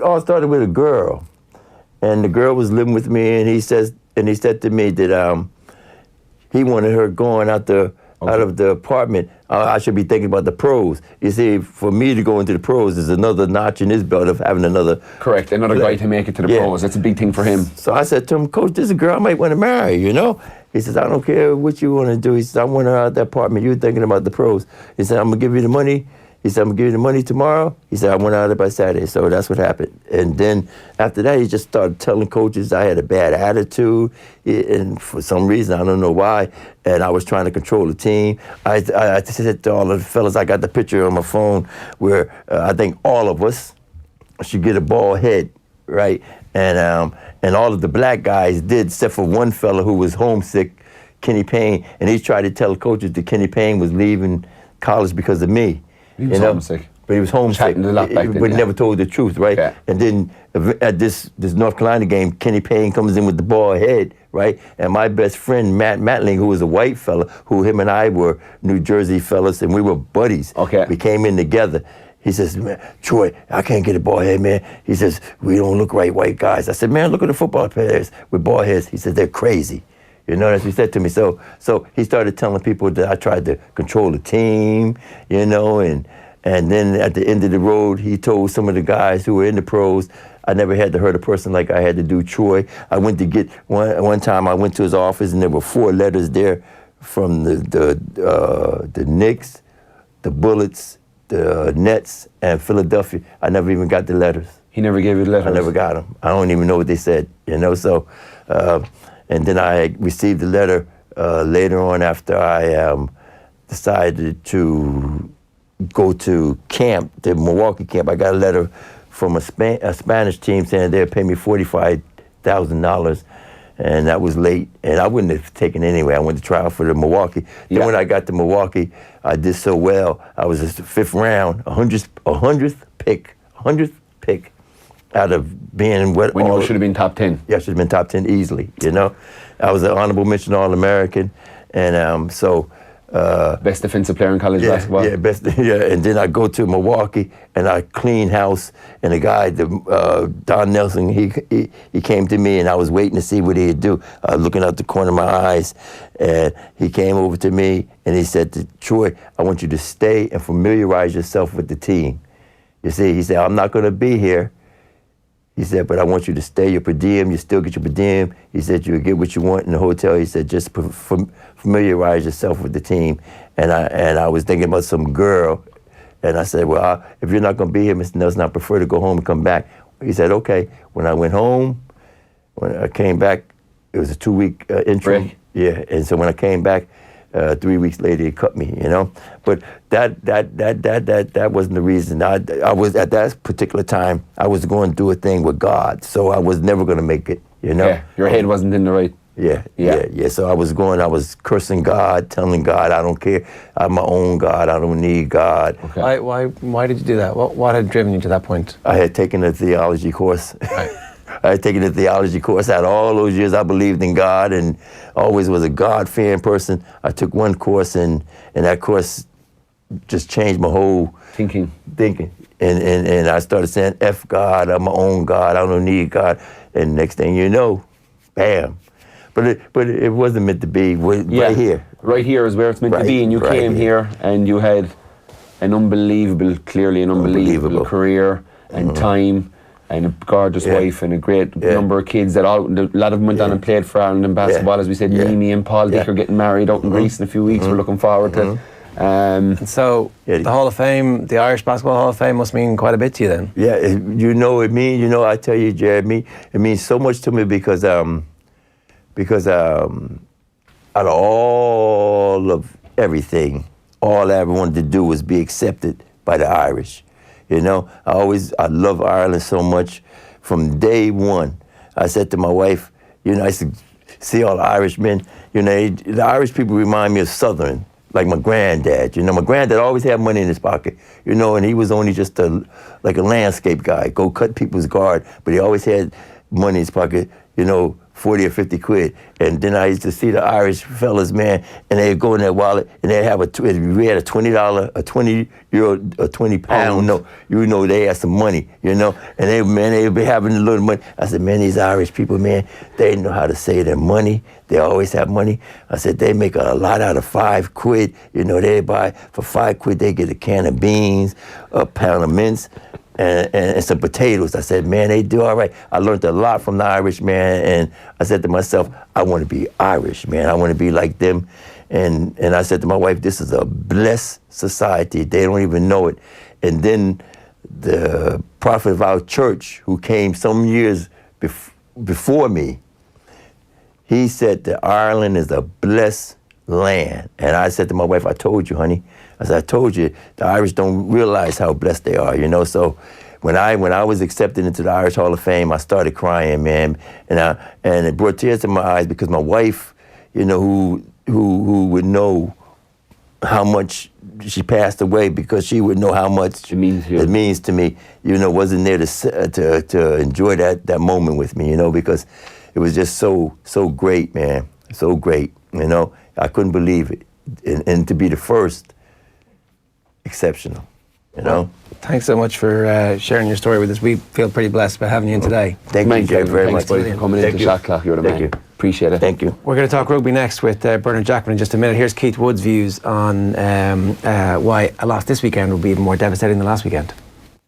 all started with a girl, and the girl was living with me, and he said to me that he wanted her going out of the apartment. I should be thinking about the pros. You see, for me to go into the pros is another notch in his belt of having another guy to make it to the pros. That's a big thing for him. So I said to him, Coach, this is a girl I might want to marry, He says, I don't care what you want to do. He says, I want her out of the apartment. You're thinking about the pros. He said, I'm going to give you the money. He said, I'm going to give you the money tomorrow. He said, I want out of it by Saturday. So that's what happened. And then after that, he just started telling coaches I had a bad attitude. And for some reason, I don't know why. And I was trying to control the team. I said to all of the fellas, I got the picture on my phone where I think all of us should get a bald head, right? And all of the black guys did, except for one fella who was homesick, Kenny Payne. And he tried to tell coaches that Kenny Payne was leaving college because of me. He was homesick. But he was homesick, but never told the truth, right? Yeah. And then at this North Carolina game, Kenny Payne comes in with the bald head, right? And my best friend, Matt Matling, who was a white fella, who him and I were New Jersey fellas, and we were buddies. Okay. We came in together. He says, man, Troy, I can't get a bald head, man. He says, we don't look right, white guys. I said, man, look at the football players with bald heads. He said, they're crazy. That's what he said to me. So he started telling people that I tried to control the team, and then at the end of the road, he told some of the guys who were in the pros, I never had to hurt a person like I had to do Troy. I went to get, one time I went to his office and there were 4 letters there from the Knicks, the Bullets, the Nets, and Philadelphia. I never even got the letters. He never gave you the letters? I never got them. I don't even know what they said, so... and then I received a letter later on after I decided to go to camp, the Milwaukee camp. I got a letter from a Spanish team saying they'd pay me $45,000, and that was late, and I wouldn't have taken it anyway. I went to trial for the Milwaukee. Then when I got to Milwaukee, I did so well. I was just the 5th round, 100th pick out of being what when you should have been top 10. Yeah, I should have been top 10 easily, I was an honorable mention All-American, and best defensive player in college basketball. Yeah, and then I go to Milwaukee and I clean house, and the guy, Don Nelson, he came to me and I was waiting to see what he'd do, looking out the corner of my eyes, and he came over to me and he said, Troy, I want you to stay and familiarize yourself with the team. You see, he said, I'm not going to be here. He said, but I want you to stay your per diem. You still get your per diem. He said, you'll get what you want in the hotel. He said, just familiarize yourself with the team. And I was thinking about some girl. And I said, well, if you're not going to be here, Mr. Nelson, I prefer to go home and come back. He said, okay. When I went home, when I came back, it was a 2-week interim. Break. Yeah, and so when I came back, 3 weeks later, he cut me, But that wasn't the reason. I was, at that particular time, I was going to do a thing with God, so I was never going to make it, Yeah, your head wasn't in the right Yeah. So I was cursing God, telling God, I don't care. I'm my own God. I don't need God. Okay. Why did you do that? What had driven you to that point? I had taken a theology course. Right. I had taken a theology course. Out of all those years, I believed in God and always was a God-fearing person. I took one course, and that course just changed my whole thinking. And I started saying, F God, I'm my own God. I don't need God. And next thing you know, bam. But it wasn't meant to be right here. Right here is where it's meant to be. And you came here and you had clearly an unbelievable career and time and a gorgeous wife and a great number of kids. A lot of them went on and played for Ireland in basketball. As we said, Mimi and Paul Dick are getting married out in Greece in a few weeks. We're looking forward to. And so the Hall of Fame, the Irish Basketball Hall of Fame must mean quite a bit to you then. Yeah, it means, I tell you, Ger, it means so much to me because out of all of everything, all I ever wanted to do was be accepted by the Irish. I love Ireland so much. From day one, I said to my wife, I used to see all the Irishmen, the Irish people remind me of Southern, like my granddad. My granddad always had money in his pocket, and he was only just like a landscape guy, go cut people's yard, but he always had money in his pocket, 40 or 50 quid. And then I used to see the Irish fellas, man, and they'd go in their wallet and they'd have we had a $20, a 20 euro, a 20 pound note. They had some money, and they'd be having a little money. I said, man, these Irish people, man, they know how to save their money. They always have money. I said, they make a lot out of 5 quid. They buy, for 5 quid, they get a can of beans, a pound of mince, and some potatoes. I said, man, they do all right. I learned a lot from the Irish, man, and I said to myself, I want to be Irish, man. I want to be like them. And I said to my wife, this is a blessed society. They don't even know it. And then the prophet of our church, who came some years before me, he said that Ireland is a blessed land. And I said to my wife, I told you, honey. I said, I told you, the Irish don't realize how blessed they are, So when I was accepted into the Irish Hall of Fame, I started crying, man. And it brought tears to my eyes because my wife, who would know how much she passed away, because she would know how much it means to me, wasn't there to enjoy that moment with me, because it was just so great, man, so great, I couldn't believe it, and to be the first, exceptional, Well, thanks so much for sharing your story with us. We feel pretty blessed by having you in today. Thank you, Ger, very much. Thanks for coming into Shot Clock. You're the man. Appreciate it. Thank you. We're going to talk rugby next with Bernard Jackman in just a minute. Here's Keith Wood's views on why a loss this weekend will be even more devastating than last weekend.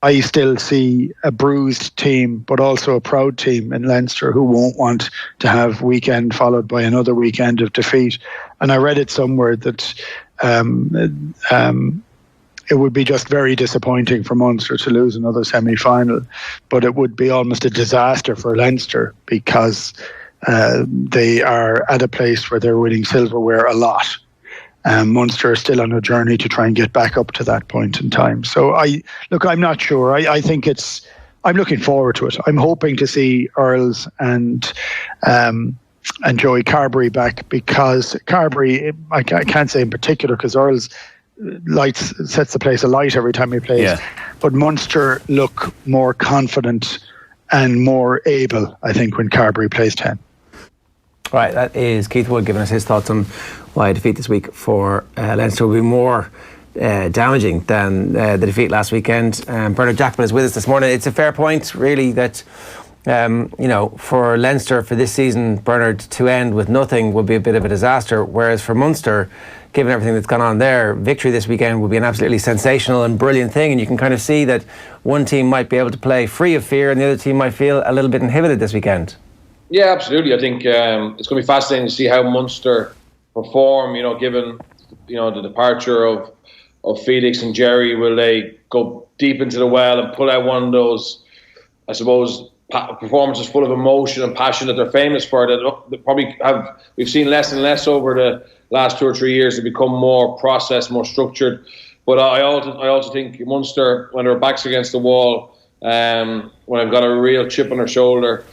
I still see a bruised team, but also a proud team in Leinster who won't want to have weekend followed by another weekend of defeat. And I read it somewhere that it would be just very disappointing for Munster to lose another semi-final, but it would be almost a disaster for Leinster because they are at a place where they're winning silverware a lot. Munster are still on a journey to try and get back up to that point in time. So I'm not sure. I think I'm looking forward to it. I'm hoping to see Earls and Joey Carberry back, because Carberry, I can't say in particular because Earls sets the place alight every time he plays. Yeah. But Munster look more confident and more able, I think, when Carberry plays 10. Right, that is Keith Wood giving us his thoughts on why a defeat this week for Leinster will be more damaging than the defeat last weekend. Bernard Jackman is with us this morning. It's a fair point, really, that for Leinster for this season, Bernard, to end with nothing would be a bit of a disaster, whereas for Munster, given everything that's gone on there, victory this weekend would be an absolutely sensational and brilliant thing, and you can kind of see that one team might be able to play free of fear and the other team might feel a little bit inhibited this weekend. Yeah, absolutely. I think it's going to be fascinating to see how Munster perform, given, the departure of Felix and Jerry. Will they go deep into the well and pull out one of those, I suppose, performances full of emotion and passion that they're famous for? That probably we've seen less and less over the last 2 or 3 years. They become more processed, more structured. But I also think Munster, when their backs against the wall, when they've got a real chip on their shoulder,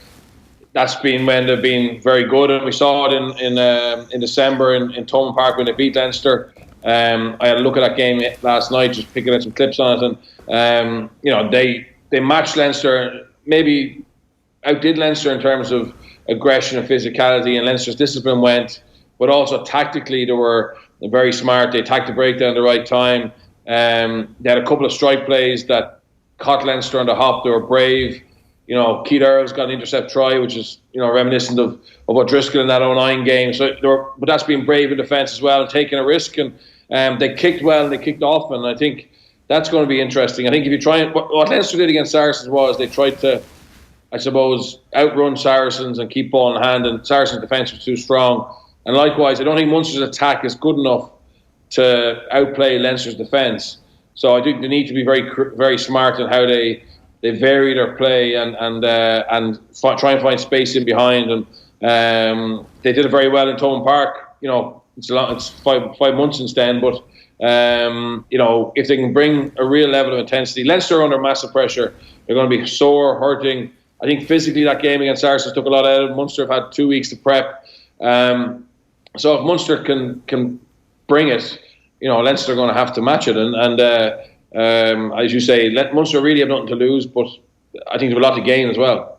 that's been when they've been very good, and we saw it in December in Thomond Park when they beat Leinster. I had a look at that game last night, just picking out some clips on it, and they matched Leinster, maybe outdid Leinster in terms of aggression and physicality, and Leinster's discipline went, but also tactically they were very smart. They attacked the breakdown at the right time. They had a couple of strike plays that caught Leinster on the hop. They were brave. Keith Earls got an intercept try, which is reminiscent of what Driscoll in that 09 game. But that's been brave in defence as well, and taking a risk. And they kicked well and they kicked often. I think that's going to be interesting. I think if you try what Leinster did against Saracens was they tried to, I suppose, outrun Saracens and keep ball in hand, and Saracens' defence was too strong. And likewise, I don't think Munster's attack is good enough to outplay Leinster's defence. So I think they need to be very, very smart in how they vary their play and try and find space in behind. And they did it very well in Thomond Park. It's five months since then, but if they can bring a real level of intensity, Leinster are under massive pressure. They're going to be sore, hurting. I think physically that game against Saracens took a lot out of it. Munster have had 2 weeks to prep. So if Munster can bring it, Leinster are going to have to match it. And as you say, Munster really have nothing to lose, but I think they have a lot to gain as well.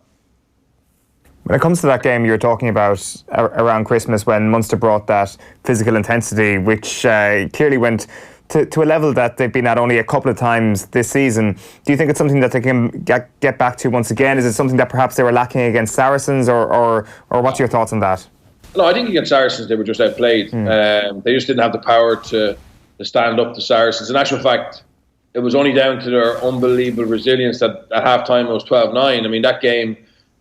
When it comes to that game you're talking about around Christmas, when Munster brought that physical intensity, which clearly went to a level that they've been at only a couple of times this season, do you think it's something that they can get back to once again? Is it something that perhaps they were lacking against Saracens, or what's your thoughts on that? No, I think against Saracens they were just outplayed. They just didn't have the power to stand up to Saracens. In actual fact, it was only down to their unbelievable resilience that at half-time it was 12-9. I mean, that game,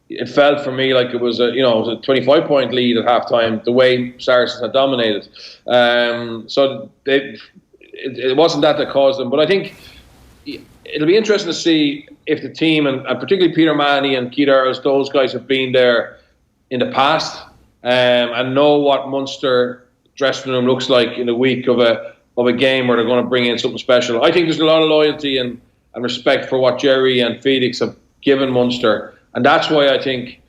it felt for me like it was a 25-point lead at half-time, the way Saracens had dominated. So it wasn't that caused them. But I think it'll be interesting to see if the team, and particularly Peter Mahoney and Keith Earls, those guys have been there in the past and know what Munster dressing room looks like in a week of a game where they're going to bring in something special. I think there's a lot of loyalty and respect for what Jerry and Felix have given Munster. And that's why I think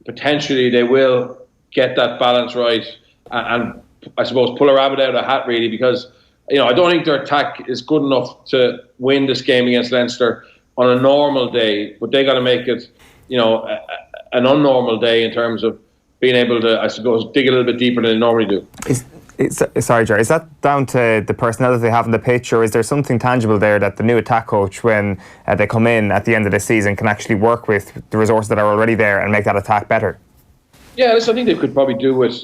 potentially they will get that balance right and I suppose pull a rabbit out of a hat, really, because I don't think their attack is good enough to win this game against Leinster on a normal day, but they got to make it an unnormal day in terms of being able to, I suppose, dig a little bit deeper than they normally do. Sorry, Ger, is that down to the personnel that they have on the pitch, or is there something tangible there that the new attack coach, when they come in at the end of the season, can actually work with the resources that are already there and make that attack better? Yeah, I think they could probably do with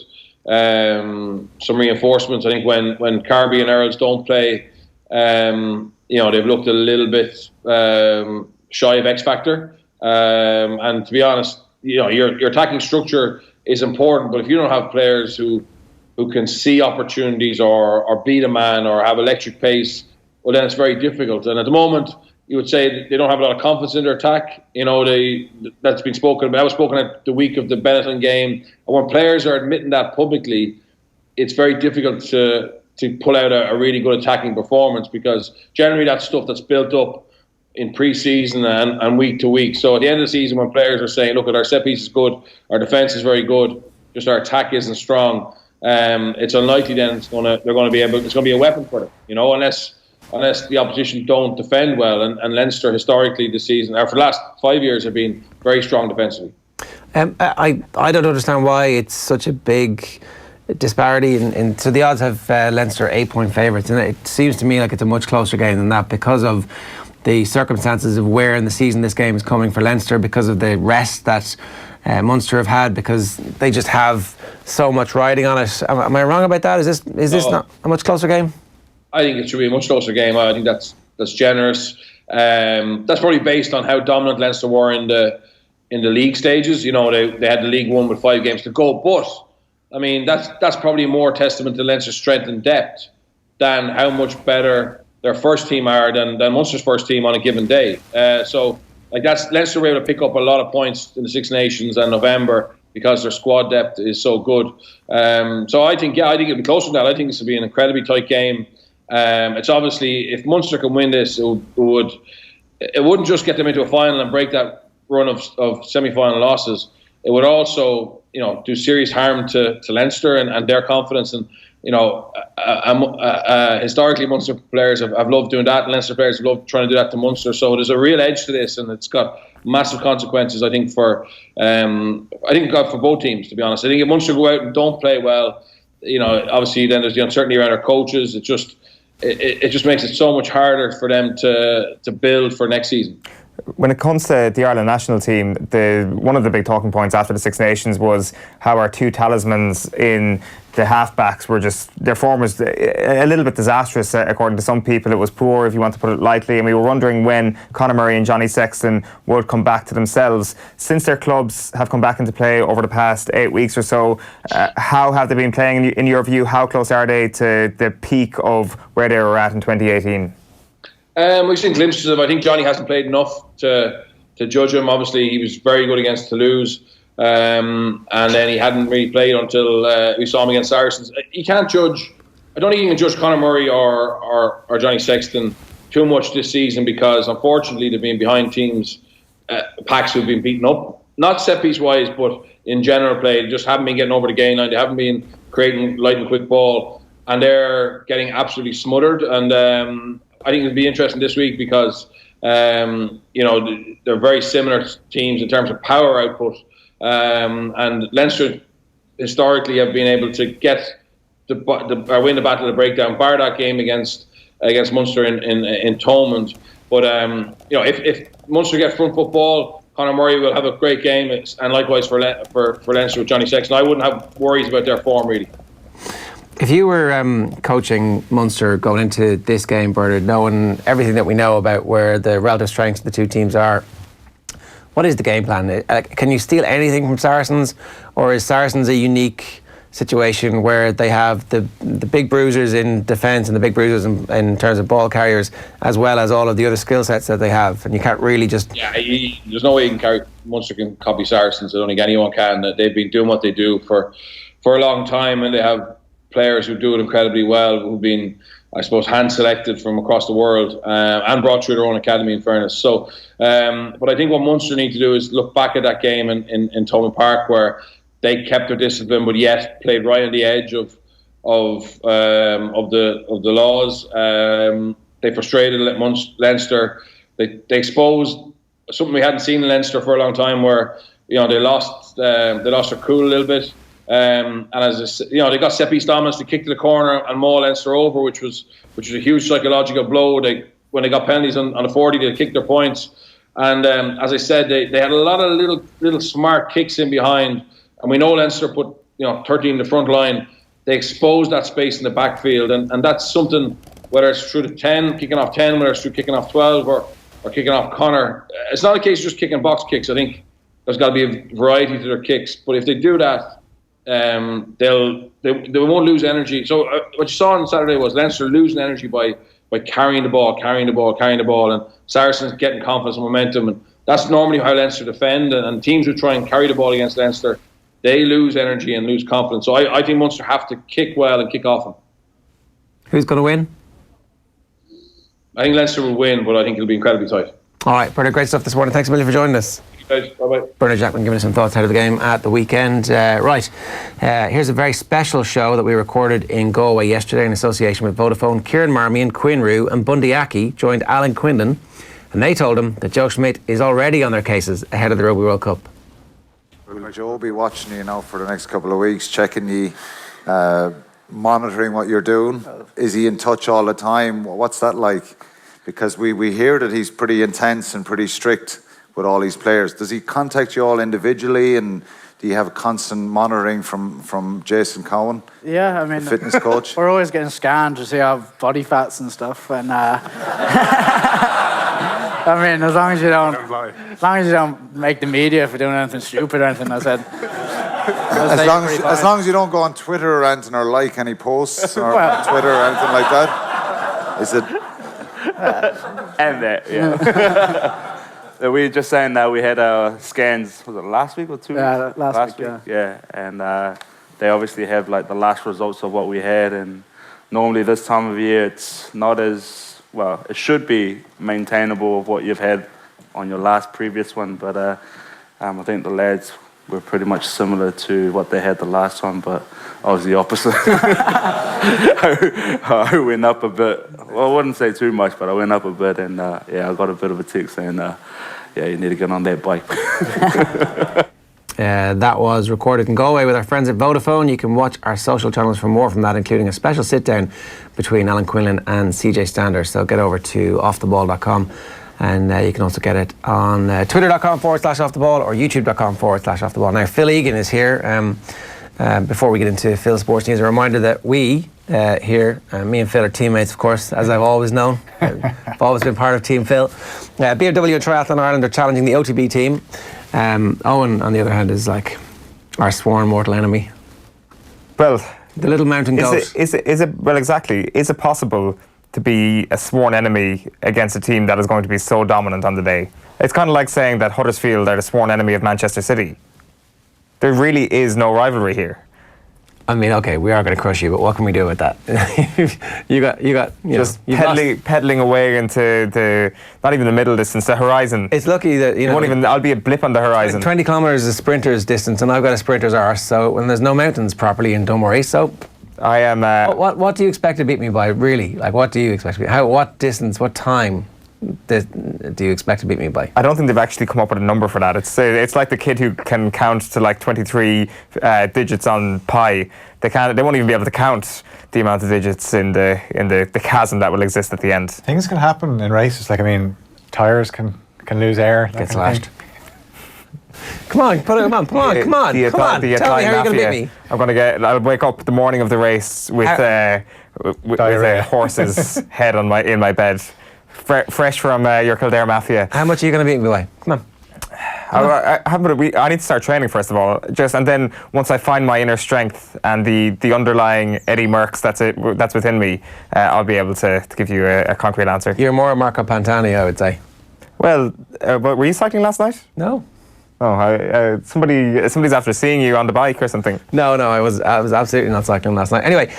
some reinforcements. I think when Carby and Earls don't play, they've looked a little bit shy of X Factor. And to be honest, your attacking structure is important, but if you don't have players who can see opportunities or beat a man or have electric pace, well, then it's very difficult. And at the moment, you would say they don't have a lot of confidence in their attack. That's been spoken about. I was spoken at the week of the Benetton game. And when players are admitting that publicly, it's very difficult to pull out a really good attacking performance, because generally that's stuff that's built up in pre-season and week to week. So at the end of the season, when players are saying, look, our set piece is good, our defence is very good, just our attack isn't strong, it's unlikely then it's going to be a weapon for them, unless the opposition don't defend well. And Leinster historically this season, or for the last 5 years, have been very strong defensively. I don't understand why it's such a big disparity. So the odds have Leinster 8-point favourites, and it seems to me like it's a much closer game than that, because of the circumstances of where in the season this game is coming for Leinster, because of the rest that Munster have had, because they just have so much riding on it. Am I wrong about that? Is this not a much closer game? I think it should be a much closer game. I think that's generous. That's probably based on how dominant Leinster were in the league stages. They had the League One with 5 games to go, but I mean that's probably more testament to Leinster's strength and depth than how much better their first team are than Munster's first team on a given day. That's Leinster were able to pick up a lot of points in the Six Nations and November because their squad depth is so good. So I think it'll be closer than that. I think this will be an incredibly tight game. It's obviously, if Munster can win this, it wouldn't just get them into a final and break that run of semi-final losses. it would also, do serious harm to Leinster and their confidence. And historically, Munster players have loved doing that, and Leinster players have loved trying to do that to Munster. So there's a real edge to this, and it's got massive consequences, I think, for both teams, to be honest. I think if Munster go out and don't play well, obviously then there's the uncertainty around our coaches. It just makes it so much harder for them to build for next season. When it comes to the Ireland national team, one of the big talking points after the Six Nations was how our two talismans in the halfbacks were their form was a little bit disastrous, according to some people. It was poor, if you want to put it lightly, and we were wondering when Conor Murray and Johnny Sexton would come back to themselves. Since their clubs have come back into play over the past 8 weeks or so, how have they been playing, in your view? How close are they to the peak of where they were at in 2018? We've seen glimpses of. I think Johnny hasn't played enough to judge him. Obviously, he was very good against Toulouse, and then he hadn't really played until we saw him against Saracens. You can't judge. I don't think you can judge Conor Murray or Johnny Sexton too much this season, because unfortunately they've been behind teams, packs who've been beaten up. Not set piece wise, but in general play, they just haven't been getting over the gain line. They haven't been creating light and quick ball, and they're getting absolutely smothered. And I think it'll be interesting this week because, they're very similar teams in terms of power output. And Leinster historically have been able to get win the battle of the breakdown, bar that game against Munster in Thomond. But if Munster get front football, Conor Murray will have a great game, and likewise for Leinster with Johnny Sexton. I wouldn't have worries about their form really. If you were coaching Munster going into this game, Bernard, knowing everything that we know about where the relative strengths of the two teams are, what is the game plan? Can you steal anything from Saracens, or is Saracens a unique situation where they have the big bruisers in defence and the big bruisers in terms of ball carriers, as well as all of the other skill sets that they have, and you can't really just... Yeah, there's no way Munster can copy Saracens. I don't think anyone can. They've been doing what they do for a long time, and they have players who do it incredibly well, who've been, I suppose, hand-selected from across the world and brought through their own academy, in fairness. So, but I think what Munster need to do is look back at that game in Thomond Park, where they kept their discipline, but yet played right on the edge of the laws. They frustrated Leinster. They exposed something we hadn't seen in Leinster for a long time, where they lost their cool a little bit. And as they got set piece dominance to kick to the corner and maul Leinster over, which was a huge psychological blow. When they got penalties on the 40, they kicked their points. And as I said, they had a lot of little smart kicks in behind. And we know Leinster put 13 in the front line. They exposed that space in the backfield, and that's something, whether it's through the 10, kicking off 10, whether it's through kicking off 12 or kicking off Conor. It's not a case of just kicking box kicks. I think there's got to be a variety to their kicks. But if they do that, they won't lose energy. So what you saw on Saturday was Leinster losing energy by carrying the ball, and Saracens getting confidence and momentum. And that's normally how Leinster defend. And teams who try and carry the ball against Leinster, they lose energy and lose confidence. So I think Munster have to kick well and kick often. Who's going to win? I think Leinster will win, but I think it'll be incredibly tight. All right, Bernard, great stuff this morning. Thanks a million for joining us. Bye-bye. Bernard Jackman giving us some thoughts out of the game at the weekend. Here's a very special show that we recorded in Galway yesterday in association with Vodafone. Kieran Marmion, Quinrue and Bundy Aki joined Alan Quinlan, and they told him that Joe Schmidt is already on their cases ahead of the Rugby World Cup. Will Joe be watching you now for the next couple of weeks, checking you, monitoring what you're doing? Is he in touch all the time? What's that like? Because we hear that he's pretty intense and pretty strict with all these players. Does he contact you all individually, and do you have constant monitoring from Jason Cowan? Yeah, I mean, the fitness coach. We're always getting scanned to see our body fats and stuff, and I mean, as long as you don't make the media for doing anything stupid or anything, as long as you don't go on Twitter or anything, or like any posts or Twitter or anything like that. Is it? And that, yeah. We were just saying that we had scans, was it last week or 2 weeks? Yeah, last week, yeah. And they obviously have like the last results of what we had, and normally this time of year it's not as, well, it should be maintainable of what you've had on your previous one, but I think the lads we're pretty much similar to what they had the last time, but I was the opposite. I went up a bit. Well, I wouldn't say too much, but I went up a bit, and I got a bit of a tick saying, you need to get on that bike. That was recorded in Galway with our friends at Vodafone. You can watch our social channels for more from that, including a special sit-down between Alan Quinlan and CJ Stander. So get over to offtheball.com, and you can also get it on twitter.com/offtheball or youtube.com/offtheball. Now, Phil Egan is here. Before we get into Phil Sports News, a reminder that we here, me and Phil are teammates, of course, as I've always known. I've always been part of Team Phil. BMW and Triathlon Ireland are challenging the OTB team. Eoin, on the other hand, is like our sworn mortal enemy. Well, the little mountain goat. Is it? Well, exactly. Is it possible to be a sworn enemy against a team that is going to be so dominant on the day? It's kind of like saying that Huddersfield are the sworn enemy of Manchester City. There really is no rivalry here. I mean, okay, we are going to crush you, but what can we do with that? you got just pedaling away into the not even the middle distance, the horizon. It's lucky that I'll be a blip on the horizon. 20 kilometres is a sprinter's distance, and I've got a sprinter's arse. So when there's no mountains properly in Dunmurray, so I am. What do you expect to beat me by? Really, like what do you expect to beat? What distance? What time? Do you expect to beat me by? I don't think they've actually come up with a number for that. It's like the kid who can count to like 23 digits on pi. They won't even be able to count the amount of digits in the chasm that will exist at the end. Things can happen in races. Like, I mean, tires can lose air. Get slashed. Come on, put it on. Come on. Tell me how you're going to beat me. I'll wake up the morning of the race with a horse's head in my bed. Fresh from your Kildare Mafia. How much are you going to beat me by? Come on. I need to start training first of all, and then once I find my inner strength and the underlying Eddie Merckx that's within me, I'll be able to give you a concrete answer. You're more Marco Pantani, I would say. Well, but were you cycling last night? No. Oh, somebody's after seeing you on the bike or something. No, I was absolutely not cycling last night. Anyway,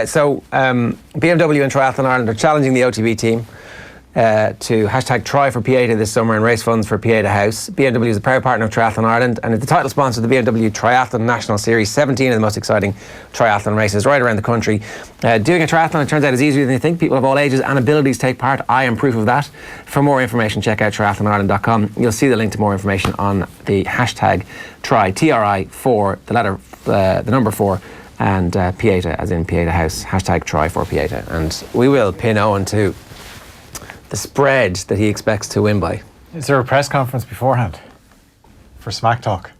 so BMW and Triathlon Ireland are challenging the OTB team to hashtag Try for Pieta this summer and raise funds for Pieta House. BMW is a proud partner of Triathlon Ireland and is the title sponsor of the BMW Triathlon National Series, 17 of the most exciting triathlon races right around the country. Doing a triathlon, it turns out, is easier than you think. People of all ages and abilities take part. I am proof of that. For more information, check out triathlonireland.com. You'll see the link to more information on the hashtag Try, TRI, for the number 4, and Pieta, as in Pieta House, hashtag Try for Pieta. And we will pin Eoin to the spread that he expects to win by. Is there a press conference beforehand for Smack Talk?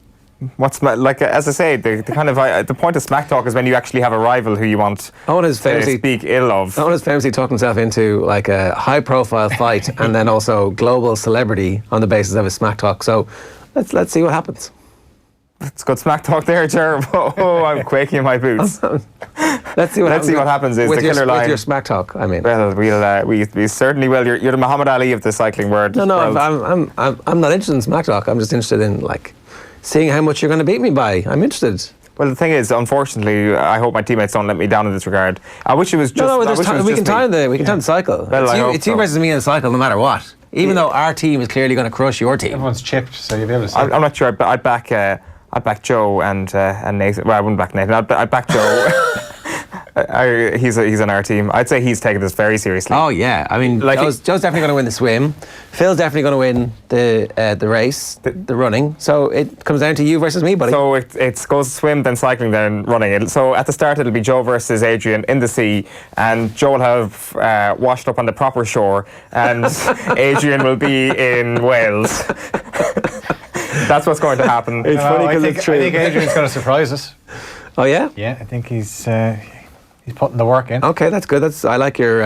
What's like, as I say, the kind of the point of Smack Talk is when you actually have a rival who you want to speak ill of. Eoin has famously talked himself into like a high-profile fight and then also global celebrity on the basis of his Smack Talk. So let's see what happens. It's good Smack Talk there, Ger. Oh, I'm quaking in my boots. Let's see what happens. Is the killer line with your Smack Talk? I mean, well, we certainly will. You're the Muhammad Ali of the cycling world. No, I'm not interested in Smack Talk. I'm just interested in like seeing how much you're going to beat me by. I'm interested. Well, the thing is, unfortunately, I hope my teammates don't let me down in this regard. I wish it was just. We can time the cycle. Well, it's you versus me in the cycle, no matter what. Even though our team is clearly going to crush your team. Everyone's chipped, so you'll be able to see. I'm not sure. I'd back Joe and Nathan. Well, I wouldn't back Nathan. I'd back Joe. He's on our team. I'd say he's taking this very seriously. Oh yeah, I mean, like Joe's definitely going to win the swim. Phil's definitely going to win the race, the running. So it comes down to you versus me, buddy. So it goes swim, then cycling, then running. So at the start it'll be Joe versus Adrian in the sea, and Joe will have washed up on the proper shore, and Adrian will be in Wales. That's what's going to happen. It's funny because it's true. I think Adrian's going to surprise us. Oh yeah? Yeah, I think he's putting the work in. Okay, that's good. I like your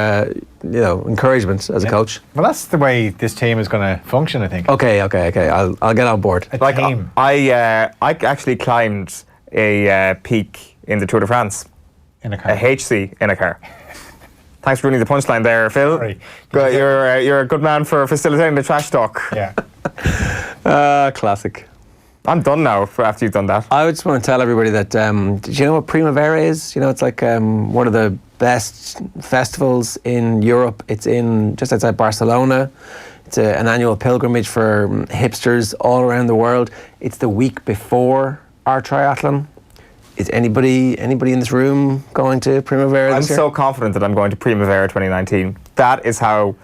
encouragement as a coach. Well, that's the way this team is going to function, I think. Okay. I'll get on board. A team. I actually climbed a peak in the Tour de France. In a car. A HC in a car. Thanks for ruining the punchline there, Phil. Sorry. You're a good man for facilitating the trash talk. Yeah. Classic. I'm done now after you've done that. I just want to tell everybody that, do you know what Primavera is? You know, it's like one of the best festivals in Europe. It's in just outside Barcelona. It's an annual pilgrimage for hipsters all around the world. It's the week before our triathlon. Is anybody in this room going to Primavera this year? I'm so confident that I'm going to Primavera 2019. That is how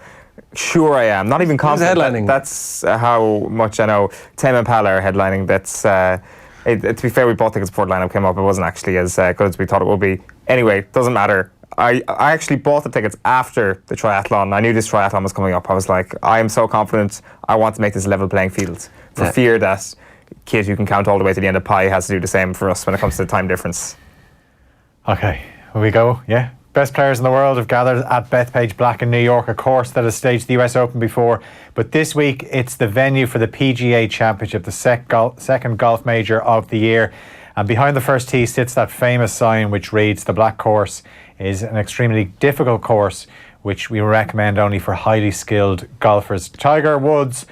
sure I am. Not even confident. Who's headlining? That's how much I know. Tame Impala are headlining. That's to be fair, we both think it's before the lineup came up. It wasn't actually as good as we thought it would be. Anyway, doesn't matter. I actually bought the tickets after the triathlon. I knew this triathlon was coming up. I was like, I am so confident. I want to make this a level playing field for fear that kid who can count all the way to the end of pi has to do the same for us when it comes to the time difference. Okay, here we go. Yeah. Best players in the world have gathered at Bethpage Black in New York, a course that has staged the US Open before. But this week, it's the venue for the PGA Championship, the second golf major of the year. And behind the first tee sits that famous sign which reads, "The Black Course is an extremely difficult course, which we recommend only for highly skilled golfers." Tiger Woods,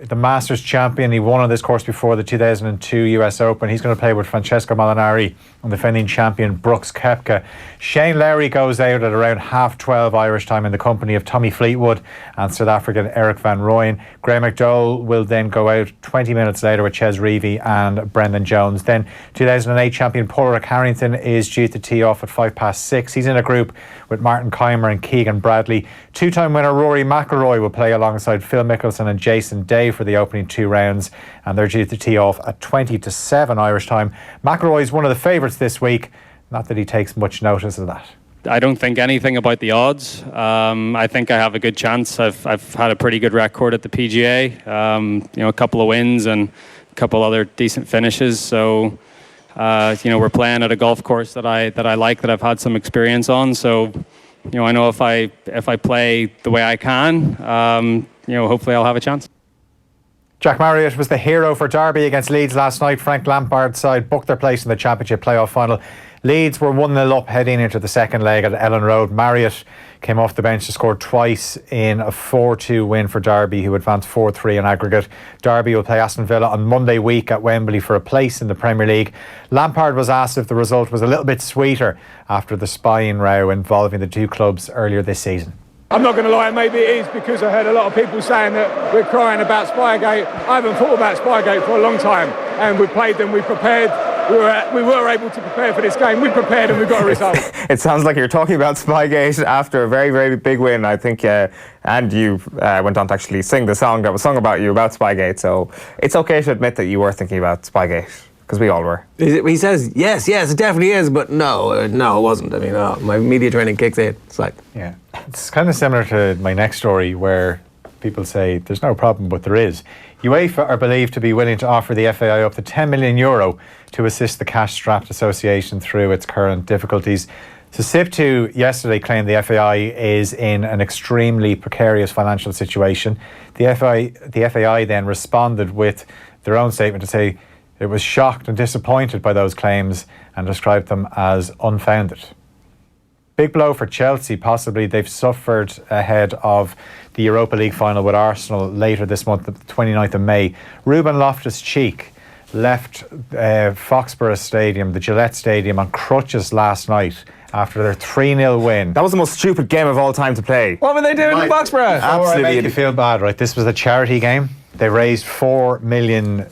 the Masters champion, he won on this course before the 2002 US Open. He's going to play with Francesco Molinari and defending champion Brooks Koepka. Shane Lowry goes out at around 12:30 Irish time in the company of Tommy Fleetwood and South African Eric Van Rooyen. Graham McDowell will then go out 20 minutes later with Ches Reavie and Brendan Jones. Then 2008 champion Padraig Harrington is due to tee off at 6:05. He's in a group with Martin Keimer and Keegan Bradley. Two-time winner Rory McIlroy will play alongside Phil Mickelson and Jason Day for the opening two rounds, and they're due to tee off at 7:20 Irish time. McIlroy is one of the favourites this week, not that he takes much notice of that. I don't think anything about the odds. I think I have a good chance. I've had a pretty good record at the PGA, a couple of wins and a couple other decent finishes, so we're playing at a golf course that I like, that I've had some experience on, so I know if I play the way I can, hopefully I'll have a chance. Jack Marriott was the hero for Derby against Leeds last night. Frank Lampard's side booked their place in the Championship playoff final. Leeds were 1-0 up heading into the second leg at Ellen Road. Marriott came off the bench to score twice in a 4-2 win for Derby, who advanced 4-3 in aggregate. Derby will play Aston Villa on Monday week at Wembley for a place in the Premier League. Lampard was asked if the result was a little bit sweeter after the spying row involving the two clubs earlier this season. I'm not going to lie, maybe it is because I heard a lot of people saying that we're crying about Spygate. I haven't thought about Spygate for a long time, and we played them, we prepared. We were able to prepare for this game. We prepared and we got a result. It sounds like you're talking about Spygate after a very, very big win, I think, and you went on to actually sing the song that was sung about you about Spygate, so it's okay to admit that you were thinking about Spygate. Because we all were. He says, yes, it definitely is, but no, it wasn't. I mean, my media training kicks in. It's like... Yeah, it's kind of similar to my next story where people say there's no problem, but there is. UEFA are believed to be willing to offer the FAI up to €10 million to assist the cash-strapped association through its current difficulties. So SIP2 yesterday claimed the FAI is in an extremely precarious financial situation. The FAI then responded with their own statement to say it was shocked and disappointed by those claims and described them as unfounded. Big blow for Chelsea, possibly. They've suffered ahead of the Europa League final with Arsenal later this month, the 29th of May. Ruben Loftus-Cheek left Foxborough Stadium, the Gillette Stadium, on crutches last night after their 3-0 win. That was the most stupid game of all time to play. What were they doing in Foxborough? Absolutely. Make you feel bad, right? This was a charity game. They raised $4 million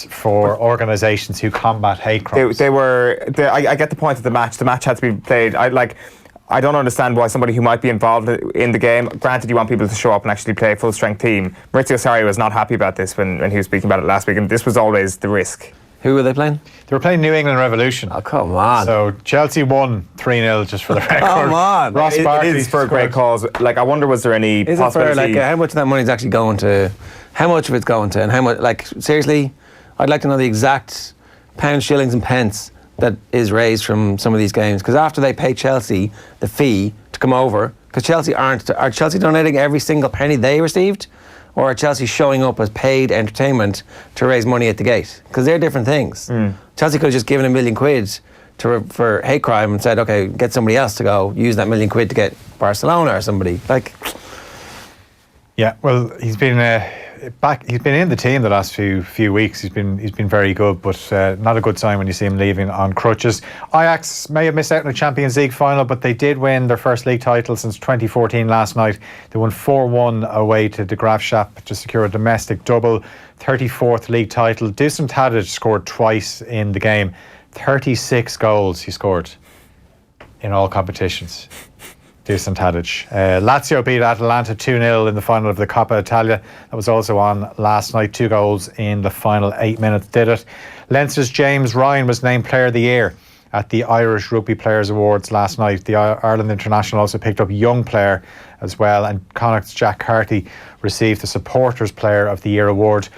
for organisations who combat hate crimes. I get the point of the match. The match had to be played. I don't understand why somebody who might be involved in the game, granted you want people to show up and actually play a full strength team. Maurizio Sarri was not happy about this when he was speaking about it last week, and this was always the risk. Who were they playing? They were playing New England Revolution. Oh, come on. So Chelsea won 3-0 just for the record. Come on. Ross Barkley it is for a great cause. Like, I wonder, was there any possibility? How much of that money is actually going to... How much of it's going to, and how much, like, seriously, I'd like to know the exact pounds, shillings and pence that is raised from some of these games, because after they pay Chelsea the fee to come over, because are Chelsea donating every single penny they received, or are Chelsea showing up as paid entertainment to raise money at the gate? Because they're different things. Chelsea could have just given £1 million for hate crime and said, okay, get somebody else to go use that £1 million to get Barcelona or somebody. Like... Yeah, well, he's been back. He's been in the team the last few weeks. He's been very good, but not a good sign when you see him leaving on crutches. Ajax may have missed out in the Champions League final, but they did win their first league title since 2014 last night. They won 4-1 away to De Graafschap to secure a domestic double, 34th league title. Dusan Tadic scored twice in the game. 36 goals he scored in all competitions. Dusan Tadic. Lazio beat Atalanta 2-0 in the final of the Coppa Italia. That was also on last night. 2 goals in the final 8 minutes did it. Leinster's James Ryan was named Player of the Year at the Irish Rugby Players Awards last night. The Ireland International also picked up Young Player as well, and Connacht's Jack Carty received the Supporters Player of the Year award.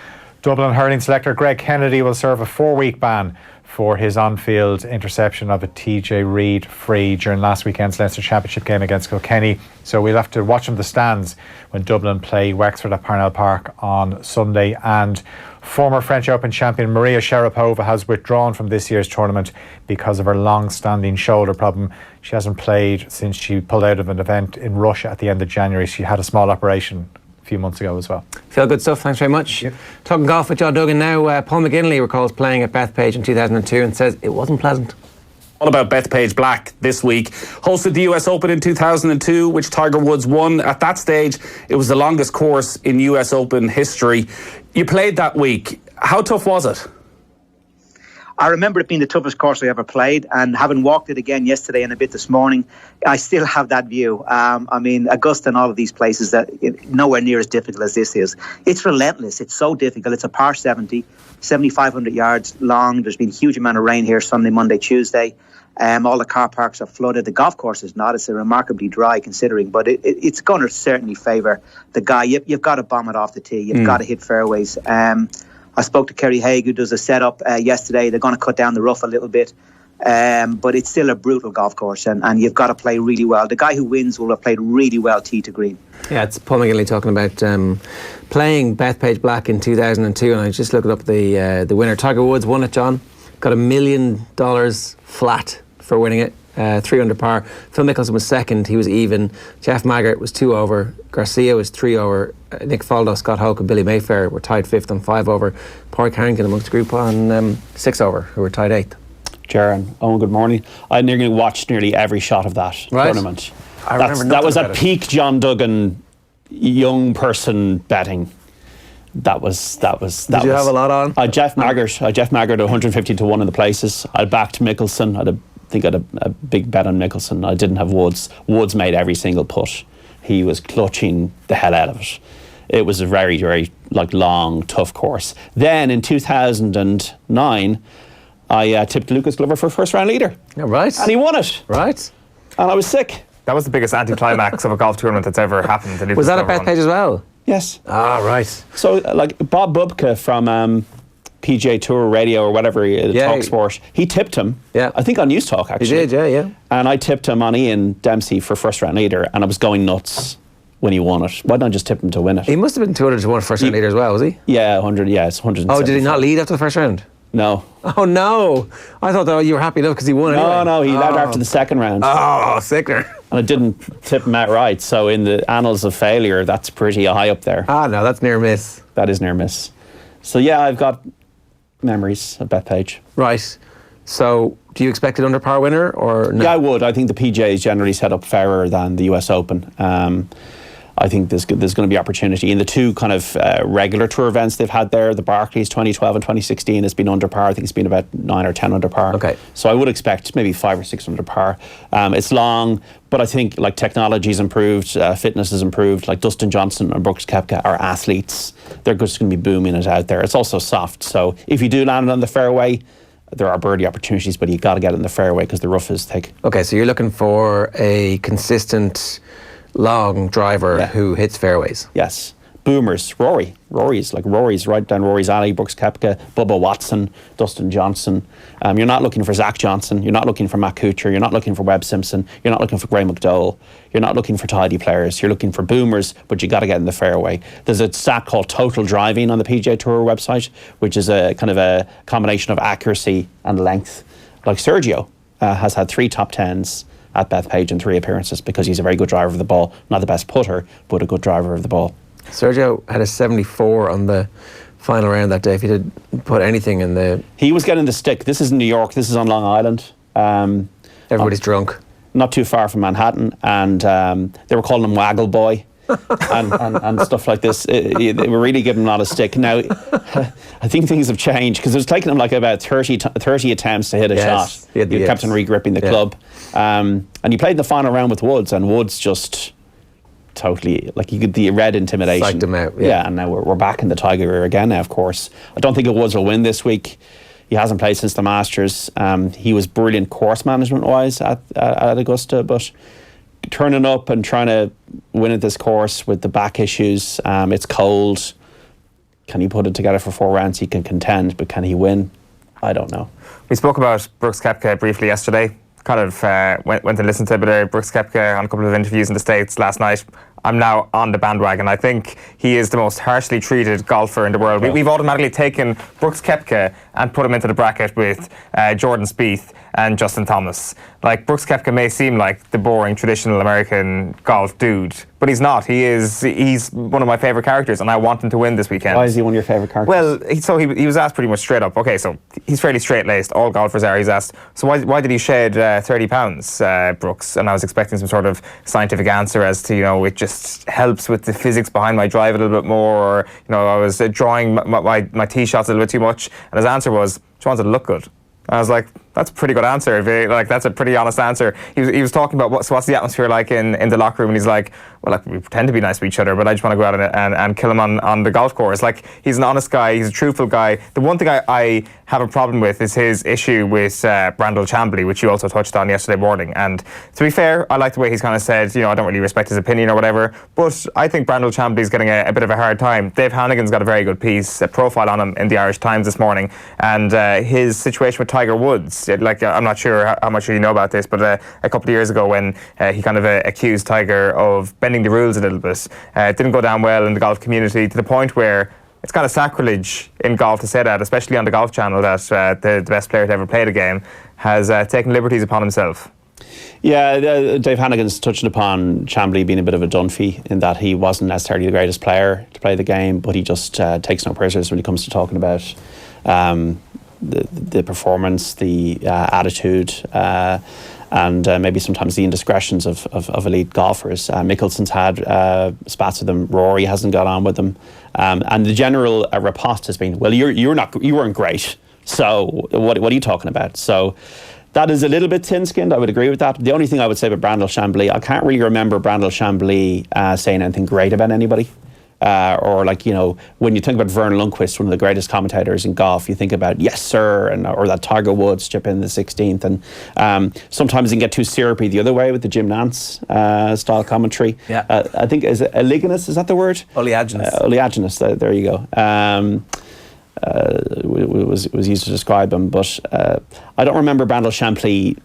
Dublin hurling selector Greg Kennedy will serve a 4-week ban for his on-field interception of a TJ Reid free during last weekend's Leinster Championship game against Kilkenny. So we'll have to watch from the stands when Dublin play Wexford at Parnell Park on Sunday. And former French Open champion Maria Sharapova has withdrawn from this year's tournament because of her long-standing shoulder problem. She hasn't played since she pulled out of an event in Russia at the end of January. She had a small operation a few months ago as well. Feel good stuff, thanks very much. Yep. Talking golf with John Duggan now. Paul McGinley recalls playing at Bethpage in 2002 and says it wasn't pleasant. All about Bethpage Black this week. Hosted the US Open in 2002, which Tiger Woods won. At that stage, it was the longest course in US Open history. You played that week. How tough was it? I remember it being the toughest course I ever played, and having walked it again yesterday and a bit this morning, I still have that view. I mean, Augusta and all of these places, that nowhere near as difficult as this is. It's relentless. It's so difficult. It's a par 70, 7,500 yards long. There's been a huge amount of rain here Sunday, Monday, Tuesday. All the car parks are flooded. The golf course is not. It's remarkably dry considering, but it's going to certainly favour the guy. You've got to bomb it off the tee. You've got to hit fairways. I spoke to Kerry Haig, who does a setup yesterday. They're going to cut down the rough a little bit, but it's still a brutal golf course, and you've got to play really well. The guy who wins will have played really well tee to green. Yeah, it's Paul McGinley talking about playing Bethpage Black in 2002, and I just looked up the winner. Tiger Woods won it, John. Got $1 million flat for winning it. 3 under par. Phil Mickelson was second. He was even. Jeff Maggart was 2 over. Garcia was 3 over. Nick Faldo, Scott Hoke and Billy Mayfair were tied 5th on 5 over. Padraig Harrington amongst the group on 6 over, who were tied 8th. Ger and Eoin, good morning. I nearly watched nearly every shot of that tournament. That was at peak John Duggan young person betting. That was. Did you have a lot on? Jeff Maggart 150 to 1 in the places. I backed Mickelson. I had a big bet on Mickelson. I didn't have Woods. Woods made every single putt. He was clutching the hell out of it. It was a very, very long, tough course. Then in 2009, I tipped Lucas Glover for first round leader. Yeah, right. And he won it. Right. And I was sick. That was the biggest anticlimax of a golf tournament that's ever happened. To was that at Bethpage as well? Yes. Ah, right. So Bob Bubka from PGA Tour Radio or whatever, Talk Sport, he tipped him. Yeah. I think on News Talk, actually. He did, yeah. And I tipped him on Ian Dempsey for first round leader, and I was going nuts when he won it. Why not just tip him to win it? He must have been 200 to 1 first round leader as well, was he? Yeah, 100. Yeah, it's 100. Oh, did he not lead after the first round? No. Oh no! I thought that you were happy enough because he won. No, he led after the second round. Oh, sicker! And I didn't tip him outright. So in the annals of failure, that's pretty high up there. Ah, no, that's near miss. That is near miss. So yeah, I've got memories of Bethpage. Right. So, do you expect an under par winner or no? Yeah, I would. I think the PGA is generally set up fairer than the US Open. I think there's going to be opportunity in the 2 kind of regular tour events they've had there. The Barclays 2012 and 2016 has been under par. I think it's been about 9 or 10 under par. Okay. So I would expect maybe 5 or 6 under par. It's long, but I think technology's improved, fitness has improved. Like Dustin Johnson and Brooks Koepka are athletes. They're just going to be booming it out there. It's also soft. So if you do land on the fairway, there are birdie opportunities, but you got to get it in the fairway because the rough is thick. Okay, so you're looking for a consistent long driver who hits fairways. Yes. Boomers. Rory's right down Rory's alley. Brooks Koepka, Bubba Watson, Dustin Johnson. You're not looking for Zach Johnson. You're not looking for Matt Kuchar. You're not looking for Webb Simpson. You're not looking for Graham McDowell. You're not looking for tidy players. You're looking for boomers, but you got to get in the fairway. There's a stat called total driving on the PGA Tour website, which is a kind of a combination of accuracy and length. Like Sergio has had 3 top 10s at Bethpage in 3 appearances because he's a very good driver of the ball. Not the best putter, but a good driver of the ball. Sergio had a 74 on the final round that day. If he did put anything in the... He was getting the stick. This is New York. This is on Long Island. Everybody's drunk. Not too far from Manhattan. And they were calling him Waggle Boy. and stuff like this. They were really giving him a lot of stick. Now, I think things have changed because it was taking him like about 30 attempts to hit a shot. He kept on regripping the club. And he played in the final round with Woods, and Woods just totally, like, you could the red intimidation. Psyched him out. Yeah, and now we're back in the Tiger era again now, of course. I don't think Woods will win this week. He hasn't played since the Masters. He was brilliant course management-wise at Augusta, but turning up and trying to win at this course with the back issues, it's cold. Can he put it together for 4 rounds? He can contend, but can he win? I don't know. We spoke about Brooks Koepka briefly yesterday. Kind of went and listened to a bit of Brooks Koepka on a couple of interviews in the States last night. I'm now on the bandwagon. I think he is the most harshly treated golfer in the world. We've automatically taken Brooks Koepka and put him into the bracket with Jordan Spieth and Justin Thomas. Like, Brooks Koepka may seem like the boring traditional American golf dude, but he's not. He's one of my favourite characters, and I want him to win this weekend. Why is he one of your favourite characters? Well, he was asked pretty much straight up. Okay, so he's fairly straight-laced. All golfers are. He's asked, so why did he shed 30 pounds, Brooks? And I was expecting some sort of scientific answer as to, it just helps with the physics behind my drive a little bit more, or, I was drawing my tee shots a little bit too much. And his answer was, just wanted to look good. I was like, that's a pretty good answer. That's a pretty honest answer. He was talking about what's the atmosphere like in the locker room, and he's like, well, we pretend to be nice to each other, but I just want to go out and kill him on the golf course. Like, he's an honest guy. He's a truthful guy. The one thing I have a problem with is his issue with Brandel Chambly, which you also touched on yesterday morning. And to be fair, I like the way he's kind of said, I don't really respect his opinion or whatever, but I think Brandel Chambly's getting a bit of a hard time. Dave Hannigan's got a very good piece, a profile on him in the Irish Times this morning, and his situation with Tiger Woods. I'm not sure how much you know about this, but a couple of years ago when he kind of accused Tiger of bending the rules a little bit, it didn't go down well in the golf community, to the point where it's kind of sacrilege in golf to say that, especially on the Golf Channel, that the best player to ever play the game has taken liberties upon himself. Yeah, Dave Hannigan's touching upon Chambly being a bit of a Dunphy in that he wasn't necessarily the greatest player to play the game, but he just takes no prisoners when it comes to talking about the performance, the attitude, and maybe sometimes the indiscretions of elite golfers. Mickelson's had spats with them. Rory hasn't got on with them, and the general riposte has been, well, you weren't great, so what are you talking about? So that is a little bit thin-skinned. I would agree with that. The only thing I would say about Brandel Chambly, I can't really remember Brandel Chambly saying anything great about anybody. Or when you think about Vern Lundquist, one of the greatest commentators in golf, you think about yes sir, or that Tiger Woods chip in the 16th, and sometimes you can get too syrupy the other way with the Jim Nance style commentary. Yeah. I think is oleaginous, is that the word? Oleaginous. Oleaginous. There you go. Was used to describe him, but I don't remember Brandel Chambly,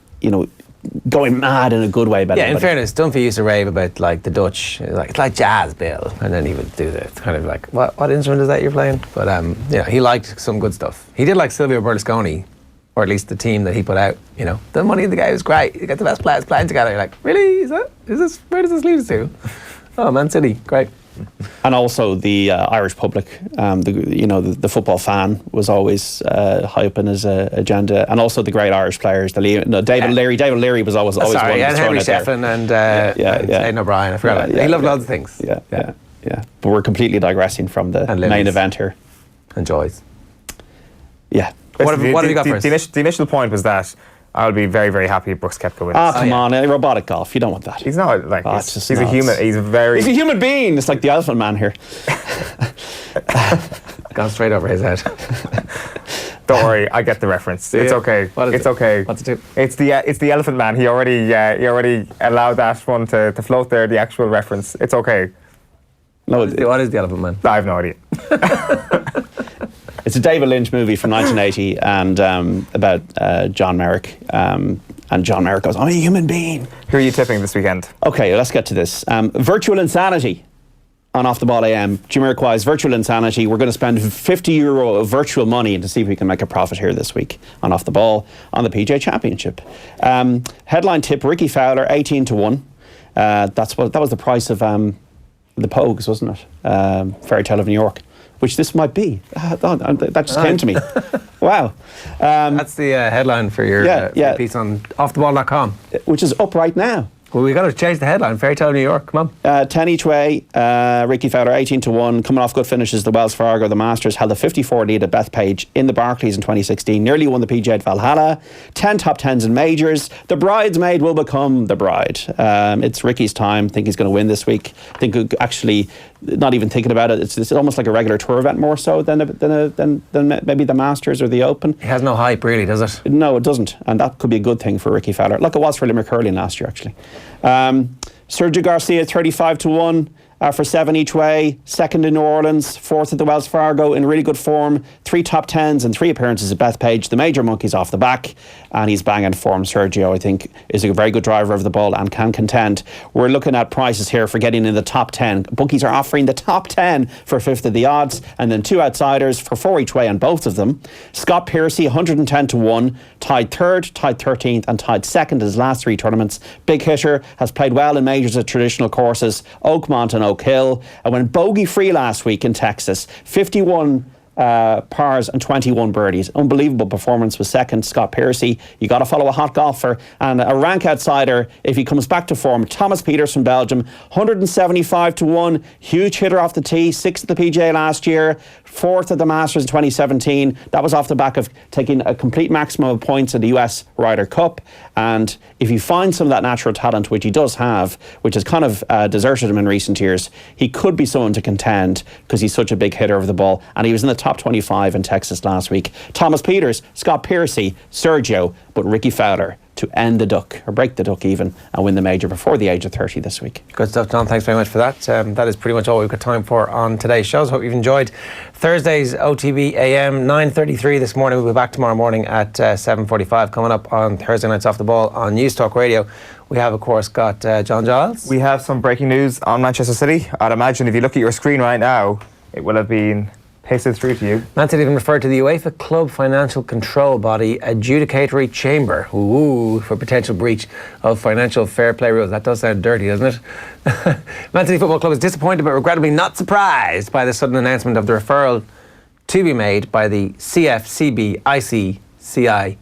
going mad in a good way about it. Yeah, in fairness, Dunphy used to rave about like the Dutch, it's like jazz, Bill, and then he would do the kind of like, what instrument is that you're playing? But he liked some good stuff. He did like Silvio Berlusconi, or at least the team that he put out. The money of the guy was great. You got the best players playing together. You're like, really? Is this? Where does this lead us to? Oh, Man City, great. And also the Irish public, the football fan was always high up in his agenda, and also the great Irish players. David Leary was always one. Sorry, and Henry Shefflin and Aidan O'Brien. I forgot about that. He loved loads of things. Yeah. But we're completely digressing from the main event here. And Joyce. Yeah. What have you got for us? The initial point was that I'll be very, very happy if Brooks Koepka wins. Come on, robotic golf. You don't want that. He's not like he's a human. He's a human being. It's like the elephant man here. Gone straight over his head. Don't worry, I get the reference. It's okay. It's okay. What's it do? It's the elephant man. He already allowed that one to float there. The actual reference. It's okay. No, what is the elephant man? I have no idea. It's a David Lynch movie from 1980 and about John Merrick. And John Merrick goes, I'm a human being. Who are you tipping this weekend? Okay, let's get to this. Virtual Insanity on Off the Ball AM. Jamiroquai's Virtual Insanity. We're going to spend €50 of virtual money to see if we can make a profit here this week on Off the Ball on the PGA Championship. Headline tip, Ricky Fowler, 18-1. That was the price of the Pogues, wasn't it? Fairy Tale of New York, which this might be. That just came to me. Wow. That's the headline for your piece on offtheball.com. Which is up right now. Well, we got to change the headline. Fairy Tale of New York, come on. 10 each way. Ricky Fowler 18-1, coming off good finishes. The Wells Fargo, the Masters, held a 54 lead at Bethpage in the Barclays in 2016. Nearly won the PGA at Valhalla. 10 top 10s in majors. The bridesmaid will become the bride. It's Ricky's time. I think he's going to win this week. I think actually, not even thinking about it, it's almost like a regular tour event more so than maybe the Masters or the Open. It has no hype really, does it? No, it doesn't. And that could be a good thing for Ricky Fowler. Like it was for Limerick Hurling last year, actually. Sergio Garcia 35-1 for 7 each way, second in New Orleans, fourth at the Wells Fargo in really good form, 3 top 10s and 3 appearances at Bethpage. The major monkeys off the back, and he's banging form. Sergio, I think, is a very good driver of the ball and can contend. We're looking at prices here for getting in the top 10. Bookies are offering the top 10 for a fifth of the odds, and then 2 outsiders for 4 each way on both of them. Scott Piercy 110-1, tied third, tied 13th, and tied second in his last 3 tournaments. Big hitter, has played well in majors at traditional courses, Oakmont and Oak Hill, and went bogey free last week in Texas. 51 pars and 21 birdies. Unbelievable performance with second Scott Piercy. You got to follow a hot golfer and a rank outsider if he comes back to form. Thomas Pieters from Belgium, 175-1, huge hitter off the tee, 6th at the PGA last year, 4th at the Masters in 2017. That was off the back of taking a complete maximum of points in the US Ryder Cup. And if you find some of that natural talent, which he does have, which has kind of deserted him in recent years, he could be someone to contend because he's such a big hitter of the ball. And he was in the top 25 in Texas last week. Thomas Pieters, Scott Piercy, Sergio, but Ricky Fowler to end the duck, or break the duck even, and win the major before the age of 30 this week. Good stuff, John. Thanks very much for that. That is pretty much all we've got time for on today's shows. Hope you've enjoyed Thursday's OTB AM 9:33 this morning. We'll be back tomorrow morning at 7:45. Coming up on Thursday Nights Off the Ball on News Talk Radio, we have, of course, got John Giles. We have some breaking news on Manchester City. I'd imagine if you look at your screen right now, it will have been pasted through to you. Man City even referred to the UEFA Club Financial Control Body Adjudicatory Chamber for potential breach of financial fair play rules. That does sound dirty, doesn't it? Man City Football Club is disappointed but regrettably not surprised by the sudden announcement of the referral to be made by the CFCB ICCIYL.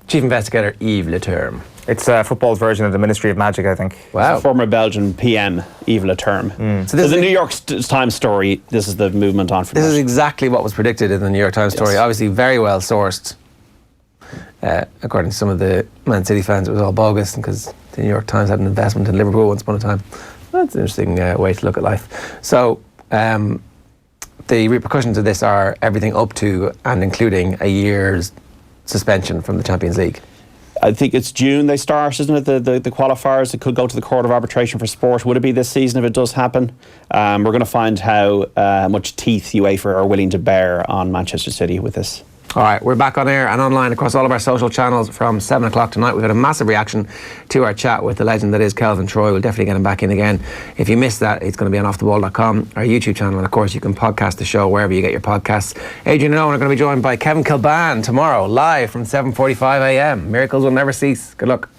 Chief Investigator Yves Leterme. It's football's version of the Ministry of Magic, I think. Wow. Former Belgian PM, Yves Leterme. So the New York Times story, this is the movement on from This is exactly what was predicted in the New York Times story. Obviously very well sourced. According to some of the Man City fans, it was all bogus because the New York Times had an investment in Liverpool once upon a time. That's an interesting way to look at life. So the repercussions of this are everything up to and including a year's suspension from the Champions League. I think it's June they start, isn't it? The qualifiers. It could go to the Court of Arbitration for Sport. Would it be this season if it does happen? We're going to find how much teeth UEFA are willing to bear on Manchester City with this. All right, we're back on air and online across all of our social channels from 7 o'clock tonight. We've had a massive reaction to our chat with the legend that is Kelvin Troy. We'll definitely get him back in again. If you missed that, it's going to be on offtheball.com, our YouTube channel, and of course you can podcast the show wherever you get your podcasts. Adrian and Eoin are going to be joined by Kevin Kilban tomorrow, live from 7:45 a.m. Miracles will never cease. Good luck.